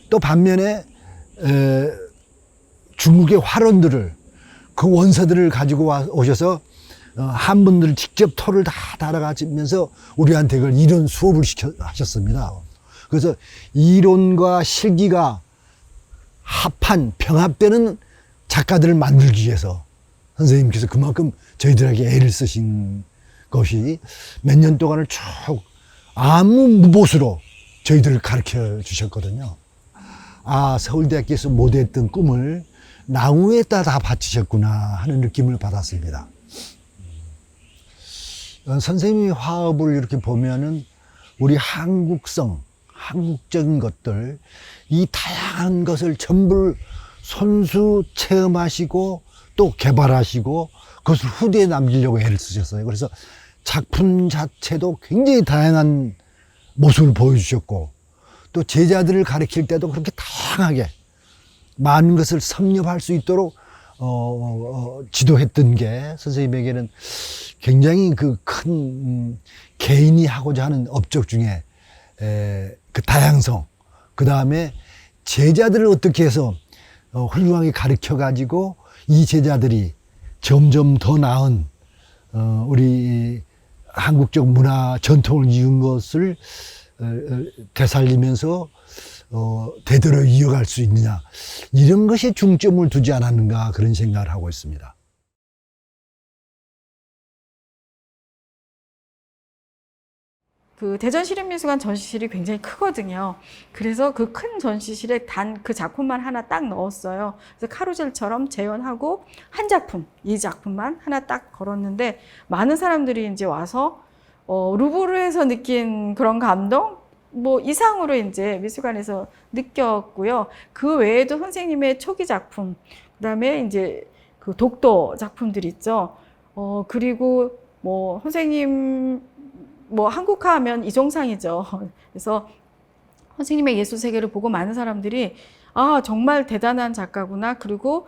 또 반면에 중국의 화론들을 그 원서들을 가지고 오셔서 한 분들 직접 토를 다 달아가면서 우리한테 그걸 이론 수업을 하셨습니다. 그래서 이론과 실기가 합한 병합되는 작가들을 만들기 위해서 선생님께서 그만큼 저희들에게 애를 쓰신 것이 몇 년 동안을 쭉 아무 무보수로 저희들을 가르쳐 주셨거든요. 아, 서울대학교에서 못했던 꿈을 나무에다 다 바치셨구나 하는 느낌을 받았습니다. 선생님의 화업을 이렇게 보면은 우리 한국성, 한국적인 것들, 이 다양한 것을 전부 손수 체험하시고 또 개발하시고 그것을 후대에 남기려고 애를 쓰셨어요. 그래서 작품 자체도 굉장히 다양한 모습을 보여주셨고, 또 제자들을 가르칠 때도 그렇게 다양하게 많은 것을 섭렵할 수 있도록 지도했던 게 선생님에게는 굉장히 그 큰 개인이 하고자 하는 업적 중에 그 다양성, 그 다음에 제자들을 어떻게 해서 훌륭하게 가르쳐 가지고 이 제자들이 점점 더 나은 우리 한국적 문화 전통을 이은 것을 되살리면서 대대로 이어갈 수 있느냐, 이런 것에 중점을 두지 않았는가 그런 생각을 하고 있습니다. 그 대전시립미술관 전시실이 굉장히 크거든요. 그래서 그 큰 전시실에 단 그 작품만 하나 딱 넣었어요. 그래서 카루젤처럼 재현하고 한 작품, 이 작품만 하나 딱 걸었는데, 많은 사람들이 이제 와서 루브르에서 느낀 그런 감동 뭐 이상으로 이제 미술관에서 느꼈고요. 그 외에도 선생님의 초기 작품, 그다음에 이제 그 독도 작품들 있죠. 그리고 뭐 선생님 뭐 한국화 하면 이종상이죠. 그래서 선생님의 예술 세계를 보고 많은 사람들이 아, 정말 대단한 작가구나. 그리고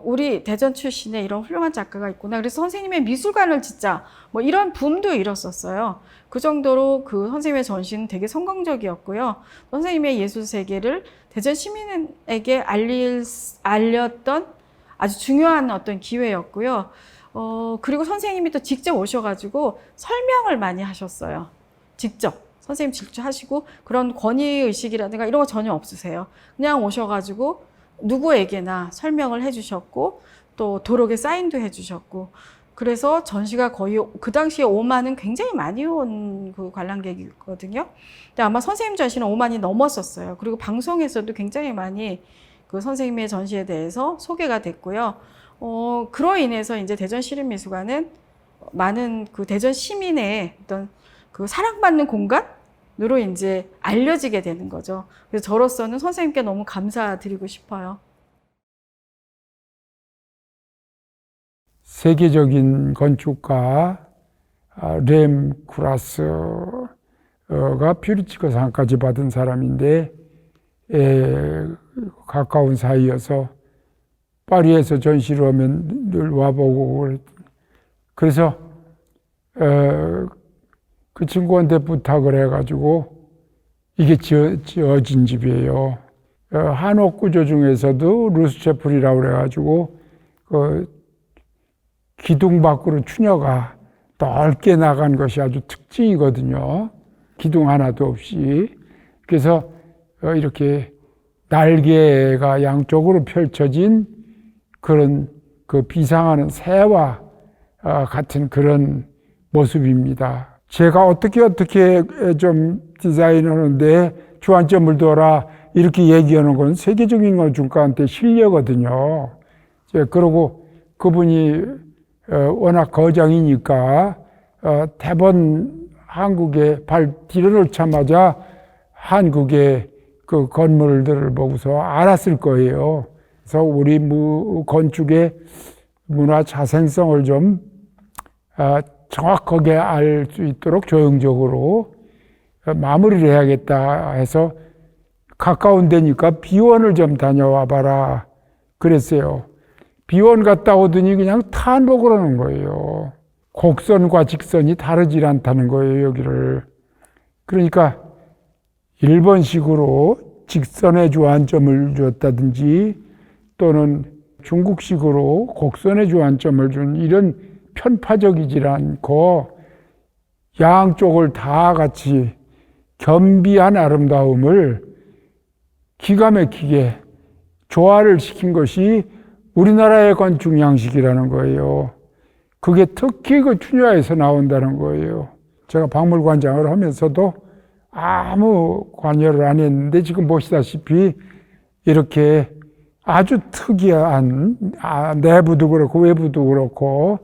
우리 대전 출신의 이런 훌륭한 작가가 있구나. 그래서 선생님의 미술관을 짓자. 뭐 이런 붐도 일었었어요. 그 정도로 그 선생님의 전시는 되게 성공적이었고요. 선생님의 예술 세계를 대전 시민에게 알렸던 아주 중요한 어떤 기회였고요. 그리고 선생님이 또 직접 오셔가지고 설명을 많이 하셨어요. 직접. 선생님 직접 하시고 그런 권위의식이라든가 이런 거 전혀 없으세요. 그냥 오셔가지고 누구에게나 설명을 해주셨고 또 도록에 사인도 해주셨고, 그래서 전시가 거의 그 당시에 5만은 굉장히 많이 온 그 관람객이거든요. 근데 아마 선생님 전시는 5만이 넘었었어요. 그리고 방송에서도 굉장히 많이 그 선생님의 전시에 대해서 소개가 됐고요. 그로 인해서 이제 대전시립미술관은 많은 그 대전 시민의 어떤 그 사랑받는 공간으로 이제 알려지게 되는 거죠. 그래서 저로서는 선생님께 너무 감사드리고 싶어요. 세계적인 건축가 렘 쿠라스가 퓨리츠커 상까지 받은 사람인데 가까운 사이여서 파리에서 전시를 하면 늘 와보고 그래서 그 친구한테 부탁을 해가지고 이게 지어진 집이에요. 한옥 구조 중에서도 루스체플이라고 그래가지고 그 기둥 밖으로 추녀가 넓게 나간 것이 아주 특징이거든요. 기둥 하나도 없이. 그래서 이렇게 날개가 양쪽으로 펼쳐진 그런 그 비상하는 새와 같은 그런 모습입니다. 제가 어떻게 좀 디자인하는데 주안점을 둬라 이렇게 얘기하는 건 세계적인 건축가한테 실례거든요. 그러고 그분이 워낙 거장이니까 대번 한국에 발 디뎌놓자마자 한국의 그 건물들을 보고서 알았을 거예요. 그래서 우리 건축의 문화 자생성을 좀 정확하게 알 수 있도록 조형적으로 마무리를 해야겠다 해서 가까운 데니까 비원을 좀 다녀와 봐라 그랬어요. 비원 갔다 오더니 그냥 탄복을 하는 거예요. 곡선과 직선이 다르질 않다는 거예요, 여기를. 그러니까 일본식으로 직선의 주안점을 줬다든지 또는 중국식으로 곡선의 주안점을 준 이런 편파적이질 않고 양쪽을 다 같이 겸비한 아름다움을 기가 막히게 조화를 시킨 것이 우리나라의 건축 양식이라는 거예요. 그게 특히 그 추녀에서 나온다는 거예요. 제가 박물관장을 하면서도 아무 관여를 안 했는데 지금 보시다시피 이렇게 아주 특이한 내부도 그렇고 외부도 그렇고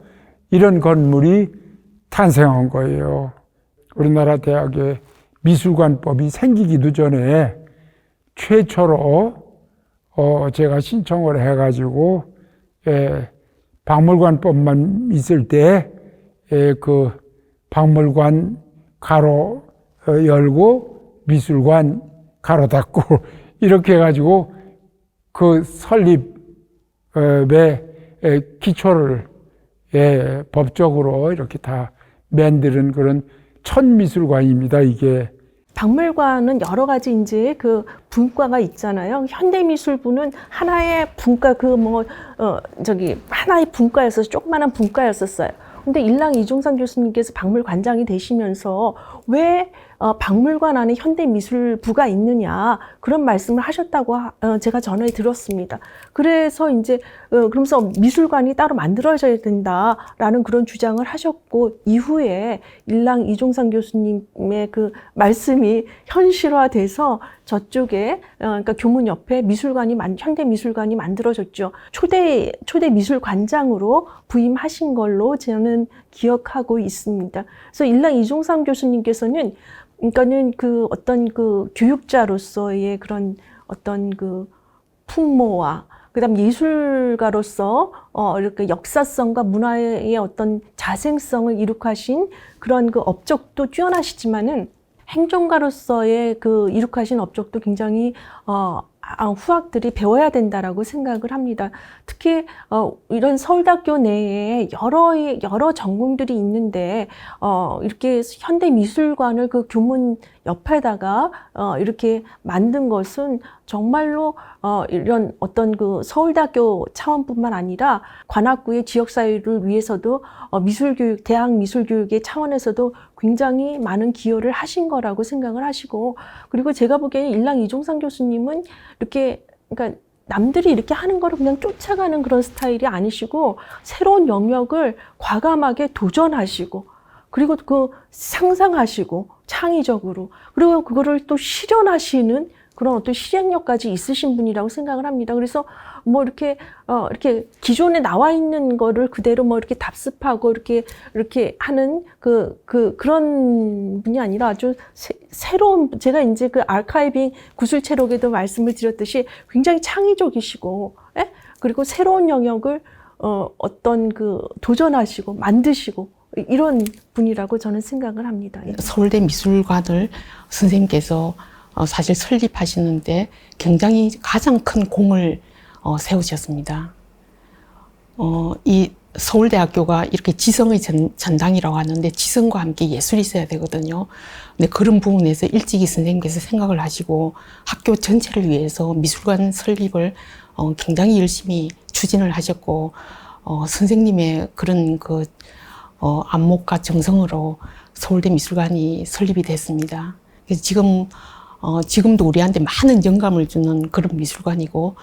이런 건물이 탄생한 거예요. 우리나라 대학의 미술관법이 생기기도 전에 최초로 제가 신청을 해가지고 박물관법만 있을 때 그 박물관 가로 열고 미술관 가로 닫고 이렇게 해가지고 그 설립의 기초를 법적으로 이렇게 다 만드는 그런 첫 미술관입니다, 이게. 박물관은 여러 가지 이제 그 분과가 있잖아요. 현대미술부는 하나의 분과 하나의 분과였어서 조그마한 분과였었어요. 근데 일랑 이종상 교수님께서 박물관장이 되시면서 왜 박물관 안에 현대미술부가 있느냐 그런 말씀을 하셨다고 제가 전에 들었습니다. 그래서 이제 그러면서 미술관이 따로 만들어져야 된다라는 그런 주장을 하셨고 이후에 일랑 이종상 교수님의 그 말씀이 현실화돼서 저쪽에 그러니까 교문 옆에 현대미술관이 만들어졌죠. 초대 미술관장으로 부임하신 걸로 저는 기억하고 있습니다. 그래서 일랑 이종상 교수님께서는 그러니까는 그 어떤 그 교육자로서의 그런 어떤 그 풍모와 그다음 예술가로서 이렇게 역사성과 문화의 어떤 자생성을 이룩하신 그런 그 업적도 뛰어나시지만은 행정가로서의 그 이룩하신 업적도 굉장히 후학들이 배워야 된다라고 생각을 합니다. 특히 이런 서울대학교 내에 여러 전공들이 있는데 이렇게 현대미술관을 그 교문 옆에다가 이렇게 만든 것은 정말로 이런 어떤 그 서울대학교 차원뿐만 아니라 관악구의 지역사회를 위해서도 미술교육, 대학 미술교육의 차원에서도 굉장히 많은 기여를 하신 거라고 생각을 하시고, 그리고 제가 보기에는 일랑 이종상 교수님은 이렇게 그러니까 남들이 이렇게 하는 거를 그냥 쫓아가는 그런 스타일이 아니시고 새로운 영역을 과감하게 도전하시고 그리고 그 상상하시고 창의적으로 그리고 그거를 또 실현하시는 그런 어떤 실행력까지 있으신 분이라고 생각을 합니다. 그래서 뭐 이렇게 기존에 나와 있는 거를 그대로 뭐 이렇게 답습하고 이렇게 하는 그런 분이 아니라 아주 새로운, 제가 이제 그 아카이빙 구술체록에도 말씀을 드렸듯이 굉장히 창의적이시고, 그리고 새로운 영역을 도전하시고 만드시고 이런 분이라고 저는 생각을 합니다. 서울대 미술관을 선생님께서 사실 설립하시는데 굉장히 가장 큰 공을 세우셨습니다. 이 서울대학교가 이렇게 지성의 전당이라고 하는데 지성과 함께 예술이 있어야 되거든요. 근데 그런 부분에서 일찍이 선생님께서 생각을 하시고 학교 전체를 위해서 미술관 설립을 굉장히 열심히 추진을 하셨고 선생님의 그런 안목과 정성으로 서울대 미술관이 설립이 됐습니다. 그래서 지금도 우리한테 많은 영감을 주는 그런 미술관이고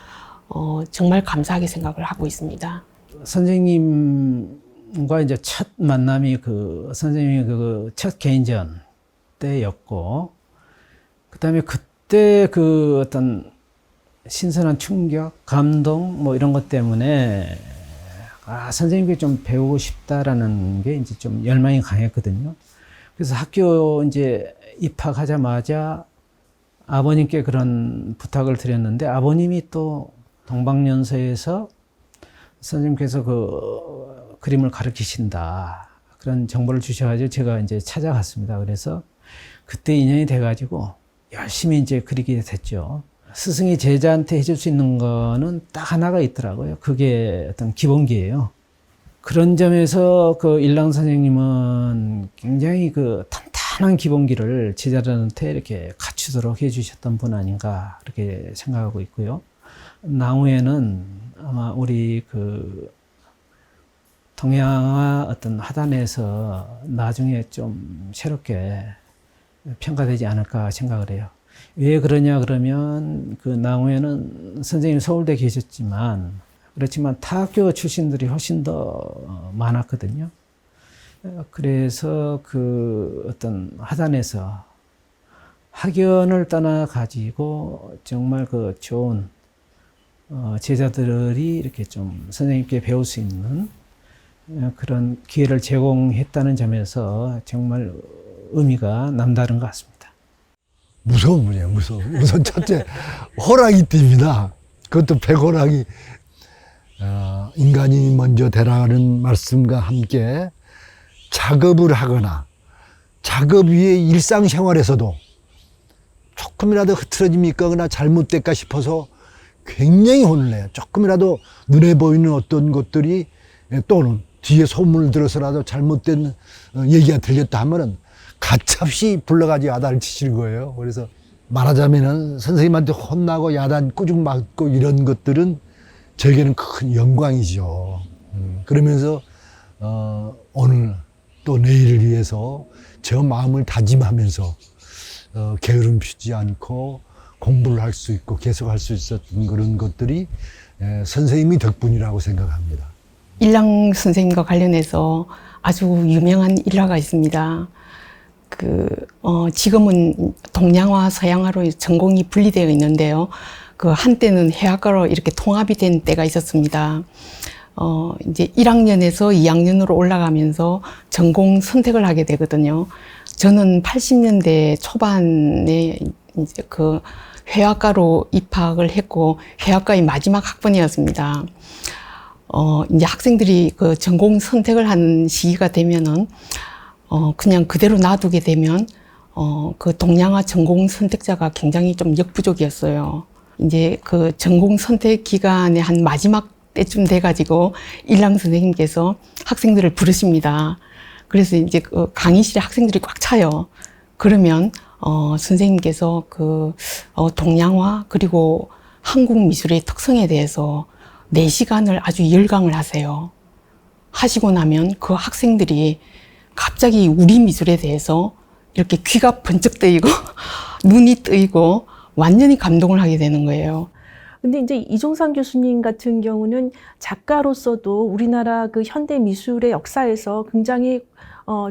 정말 감사하게 생각을 하고 있습니다. 선생님과 이제 첫 만남이 선생님의 첫 개인전 때였고, 그 다음에 그때 어떤 신선한 충격, 감동, 뭐 이런 것 때문에, 선생님께 좀 배우고 싶다라는 게 이제 좀 열망이 강했거든요. 그래서 학교 이제 입학하자마자 아버님께 그런 부탁을 드렸는데, 아버님이 또 동방연서에서 선생님께서 그림을 가르치신다. 그런 정보를 주셔가지고 제가 이제 찾아갔습니다. 그래서 그때 인연이 돼가지고 열심히 이제 그리게 됐죠. 스승이 제자한테 해줄 수 있는 거는 딱 하나가 있더라고요. 그게 어떤 기본기예요. 그런 점에서 일랑 선생님은 굉장히 탄탄한 기본기를 제자들한테 이렇게 갖추도록 해주셨던 분 아닌가 그렇게 생각하고 있고요. 나후에는 아마 우리 동양화 어떤 화단에서 나중에 좀 새롭게 평가되지 않을까 생각을 해요. 왜 그러냐 그러면 나후에는 선생님 서울대 계셨지만 그렇지만 타학교 출신들이 훨씬 더 많았거든요. 그래서 어떤 화단에서 학연을 떠나 가지고 정말 좋은 제자들이 이렇게 좀 선생님께 배울 수 있는 그런 기회를 제공했다는 점에서 정말 의미가 남다른 것 같습니다. 무서운 분이에요, 무서워. 우선 첫째, 호랑이 띠입니다. 그것도 백호랑이. 인간이 먼저 되라는 말씀과 함께 작업을 하거나 작업 위에 일상생활에서도 조금이라도 흐트러짐이 있거나 잘못될까 싶어서 굉장히 혼을 내요. 조금이라도 눈에 보이는 어떤 것들이 또는 뒤에 소문을 들어서라도 잘못된 얘기가 들렸다 하면은 가차없이 불러가지고 야단을 치시는 거예요. 그래서 말하자면은 선생님한테 혼나고 야단 꾸중 맞고 이런 것들은 저에게는 큰 영광이죠. 그러면서 오늘 또 내일을 위해서 저 마음을 다짐하면서 게으름 피지 않고 공부를 할 수 있고 계속 할 수 있었던 그런 것들이 선생님이 덕분이라고 생각합니다. 일랑 선생님과 관련해서 아주 유명한 일화가 있습니다. 지금은 동양화, 서양화로 전공이 분리되어 있는데요. 한때는 해학과로 이렇게 통합이 된 때가 있었습니다. 이제 1학년에서 2학년으로 올라가면서 전공 선택을 하게 되거든요. 저는 80년대 초반에 이제 회화과로 입학을 했고, 회화과의 마지막 학번이었습니다. 이제 학생들이 전공 선택을 하는 시기가 되면은, 그냥 그대로 놔두게 되면, 동양화 전공 선택자가 굉장히 좀 역부족이었어요. 이제 전공 선택 기간의 한 마지막 때쯤 돼가지고, 일랑 선생님께서 학생들을 부르십니다. 그래서 이제 강의실에 학생들이 꽉 차요. 그러면, 선생님께서 동양화 그리고 한국 미술의 특성에 대해서 4시간을 아주 열강을 하세요. 하시고 나면 그 학생들이 갑자기 우리 미술에 대해서 이렇게 귀가 번쩍 뜨이고 눈이 뜨이고 완전히 감동을 하게 되는 거예요. 근데 이제 이종상 교수님 같은 경우는 작가로서도 우리나라 현대 미술의 역사에서 굉장히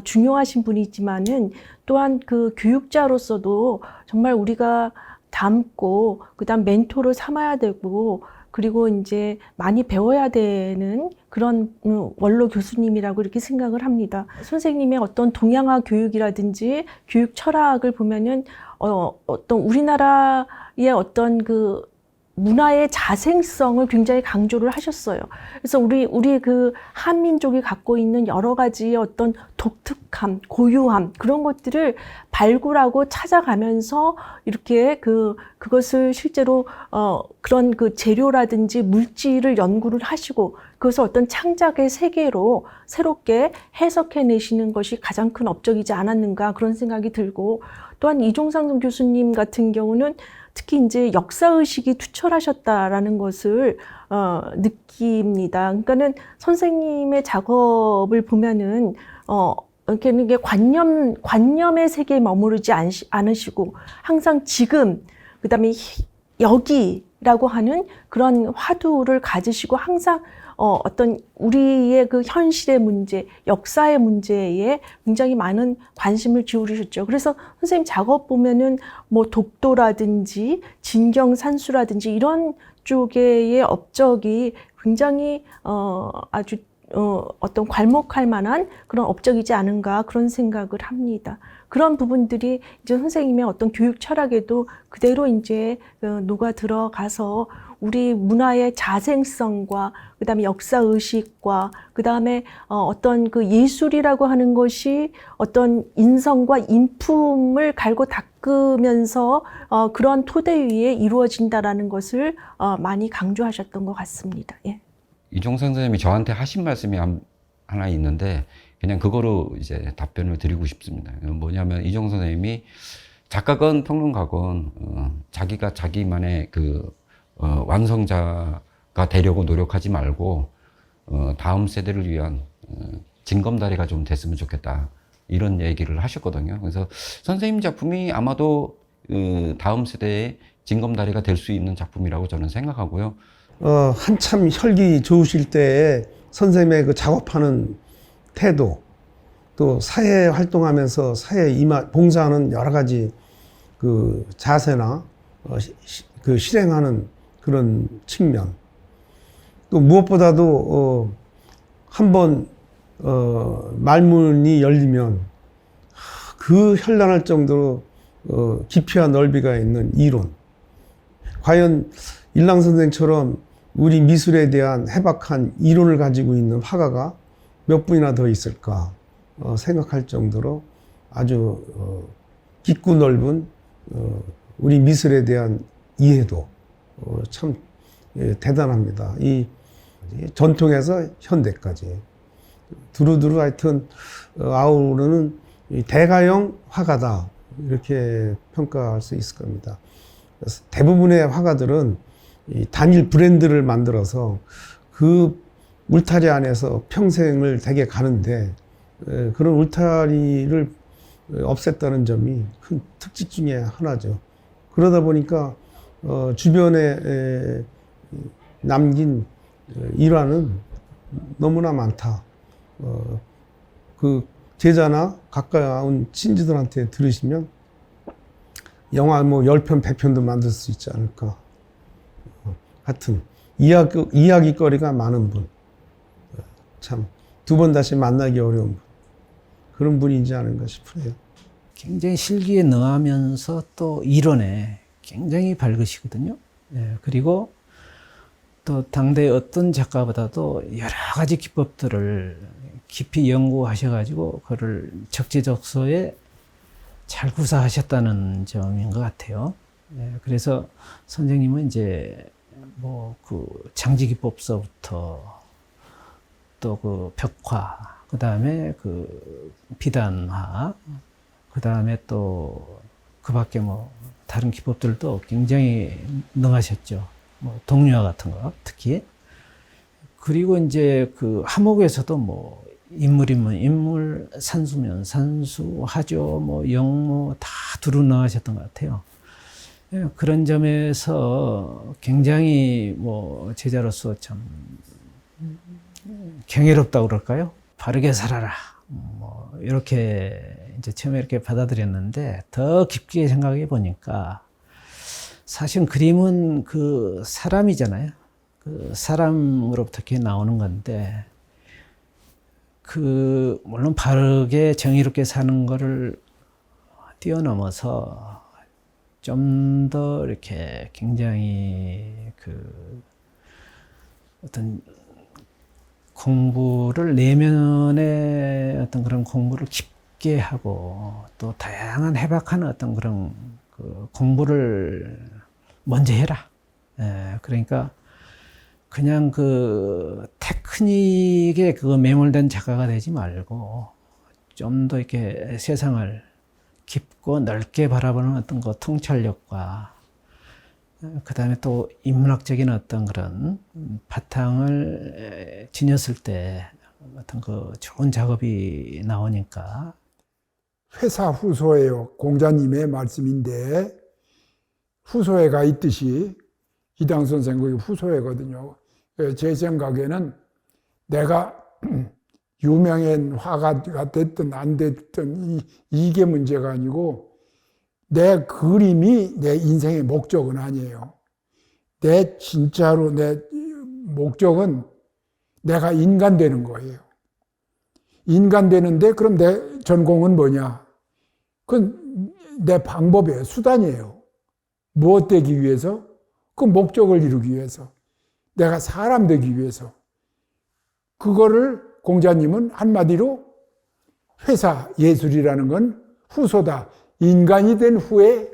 중요하신 분이지만은 또한 교육자로서도 정말 우리가 닮고 그다음 멘토를 삼아야 되고 그리고 이제 많이 배워야 되는 그런 원로 교수님이라고 이렇게 생각을 합니다. 선생님의 어떤 동양화 교육이라든지 교육 철학을 보면은 어떤 우리나라의 어떤 문화의 자생성을 굉장히 강조를 하셨어요. 그래서 우리 그 한민족이 갖고 있는 여러 가지의 어떤 독특함, 고유함, 그런 것들을 발굴하고 찾아가면서 이렇게 그것을 실제로 그런 그 재료라든지 물질을 연구를 하시고 그것을 어떤 창작의 세계로 새롭게 해석해 내시는 것이 가장 큰 업적이지 않았는가 그런 생각이 들고, 또한 이종상 교수님 같은 경우는 특히 이제 역사의식이 투철하셨다라는 것을 느낍니다. 그러니까는 선생님의 작업을 보면은 이게 관념의 세계에 머무르지 않으시고 항상 지금, 그다음에 여기라고 하는 그런 화두를 가지시고 항상 어떤 우리의 그 현실의 문제, 역사의 문제에 굉장히 많은 관심을 기울이셨죠. 그래서 선생님 작업 보면은 뭐 독도라든지 진경산수라든지 이런 쪽의 업적이 굉장히 아주 어떤 괄목할 만한 그런 업적이지 않은가 그런 생각을 합니다. 그런 부분들이 이제 선생님의 어떤 교육 철학에도 그대로 이제 녹아 들어가서 우리 문화의 자생성과 그다음에 역사 의식과 그다음에 어떤 그 예술이라고 하는 것이 어떤 인성과 인품을 갈고 닦으면서 그런 토대 위에 이루어진다라는 것을 많이 강조하셨던 것 같습니다. 예. 이종상 선생님이 저한테 하신 말씀이 하나 있는데 그냥 그거로 이제 답변을 드리고 싶습니다. 뭐냐면 이종상 선생님이 작가건 평론가건 자기가 자기만의 완성자가 되려고 노력하지 말고 다음 세대를 위한 징검다리가 좀 됐으면 좋겠다, 이런 얘기를 하셨거든요. 그래서 선생님 작품이 아마도 다음 세대의 징검다리가 될 수 있는 작품이라고 저는 생각하고요. 한참 혈기 좋으실 때에 선생님의 그 작업하는 태도, 또 사회 활동하면서 사회에 봉사하는 여러 가지 그 자세나 그 실행하는 그런 측면, 또 무엇보다도 한번 말문이 열리면 그 현란할 정도로 깊이와 넓이가 있는 이론, 과연 일랑 선생처럼 우리 미술에 대한 해박한 이론을 가지고 있는 화가가 몇 분이나 더 있을까 생각할 정도로 아주 깊고 넓은 우리 미술에 대한 이해도 참 대단합니다. 이 전통에서 현대까지 두루두루 하여튼 아우르는 대가형 화가다, 이렇게 평가할 수 있을 겁니다. 그래서 대부분의 화가들은 이 단일 브랜드를 만들어서 그 울타리 안에서 평생을 되게 가는데 그런 울타리를 없앴다는 점이 큰 특징 중에 하나죠. 그러다 보니까 주변에 남긴 일화는 너무나 많다. 그 제자나 가까운 친지들한테 들으시면 영화 뭐 10편, 100편도 만들 수 있지 않을까. 하여튼 이야기거리가 많은 분, 참 두 번 다시 만나기 어려운 분, 그런 분이지 않은가 싶으네요. 굉장히 실기에 능하면서 또 이론에 굉장히 밝으시거든요. 예, 그리고 또 당대 어떤 작가보다도 여러 가지 기법들을 깊이 연구하셔가지고 그를 적재적소에 잘 구사하셨다는 점인 것 같아요. 예, 그래서 선생님은 이제 뭐 그 장지기법서부터 또 그 벽화, 그 다음에 그 비단화, 그 다음에 또 그 밖에 뭐 다른 기법들도 굉장히 능하셨죠. 뭐 동류화 같은 거 특히. 그리고 이제 그 하목에서도 뭐 인물이면 인물, 산수면 산수, 화조, 뭐 영모 다 두루 나가셨던 것 같아요. 예, 그런 점에서 굉장히 뭐 제자로서 참 경이롭다고 그럴까요? 바르게 살아라. 뭐 이렇게 이제 처음에 이렇게 받아들였는데 더 깊게 생각해 보니까 사실 그림은 그 사람이잖아요. 그 사람으로부터 이렇게 나오는 건데 그 물론 바르게 정의롭게 사는 거를 뛰어넘어서 좀 더 이렇게 굉장히 그 어떤 공부를 내면의 어떤 그런 공부를 깊게 하고 또 다양한 해박한 어떤 그런 그 공부를 먼저 해라. 그러니까 그냥 그 테크닉에 그거 매몰된 작가가 되지 말고 좀 더 이렇게 세상을 깊고 넓게 바라보는 어떤 그 통찰력과 그 다음에 또 인문학적인 어떤 그런 바탕을 지녔을 때 어떤 그 좋은 작업이 나오니까. 회사 후소예요. 공자님의 말씀인데 후소회가 있듯이 이당 선생 그 후소회거든요. 제 생각에는 내가 유명한 화가가 됐든 안 됐든 이게 문제가 아니고 내 그림이 내 인생의 목적은 아니에요. 진짜로 내 목적은 내가 인간 되는 거예요. 인간 되는데 그럼 내 전공은 뭐냐? 그건 내 방법이에요. 수단이에요. 무엇 되기 위해서? 그 목적을 이루기 위해서. 내가 사람 되기 위해서. 그거를 공자님은 한마디로 회사 예술이라는 건 후소다. 인간이 된 후에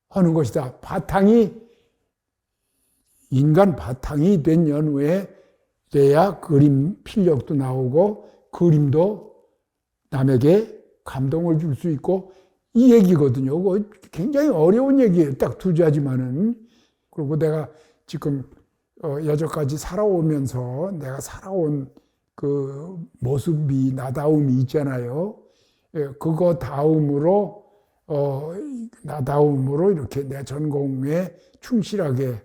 하는 것이다. 인간 바탕이 된 연후에 돼야 그림 필력도 나오고 그림도 남에게 감동을 줄 수 있고 이 얘기거든요. 그거 굉장히 어려운 얘기예요. 딱 두 가지만은. 그리고 내가 지금 여태까지 살아오면서 내가 살아온 그 모습이 나다움이 있잖아요. 그거 다음으로 나다움으로 이렇게 내 전공에 충실하게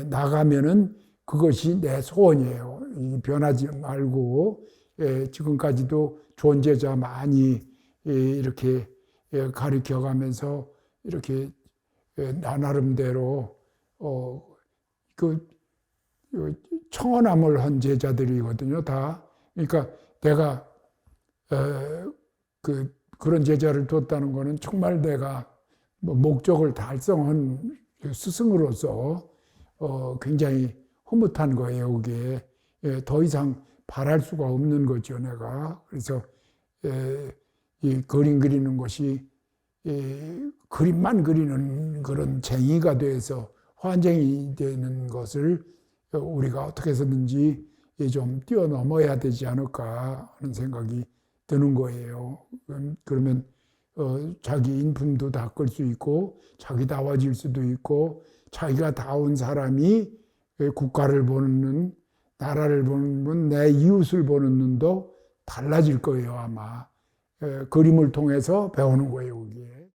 나가면은 그것이 내 소원이에요. 변하지 말고 지금까지도 존재자 많이 이렇게 가르쳐가면서 이렇게 나 나름대로 그 청원함을 한 제자들이거든요, 다. 그러니까 내가 그런 제자를 뒀다는 거는 정말 내가 목적을 달성한 스승으로서 굉장히 흐뭇한 거예요, 그게. 더 이상 바랄 수가 없는 거죠, 내가. 그래서 이 그림 그리는 것이 그림만 그리는 그런 쟁이가 돼서 환쟁이 되는 것을 우리가 어떻게 해서든지 좀 뛰어넘어야 되지 않을까 하는 생각이 드는 거예요. 그러면 자기 인품도 닦을 수 있고 자기다워질 수도 있고 자기가 다운 사람이 국가를 보는 눈, 나라를 보는 눈, 내 이웃을 보는 눈도 달라질 거예요, 아마. 그림을 통해서 배우는 거예요, 그게.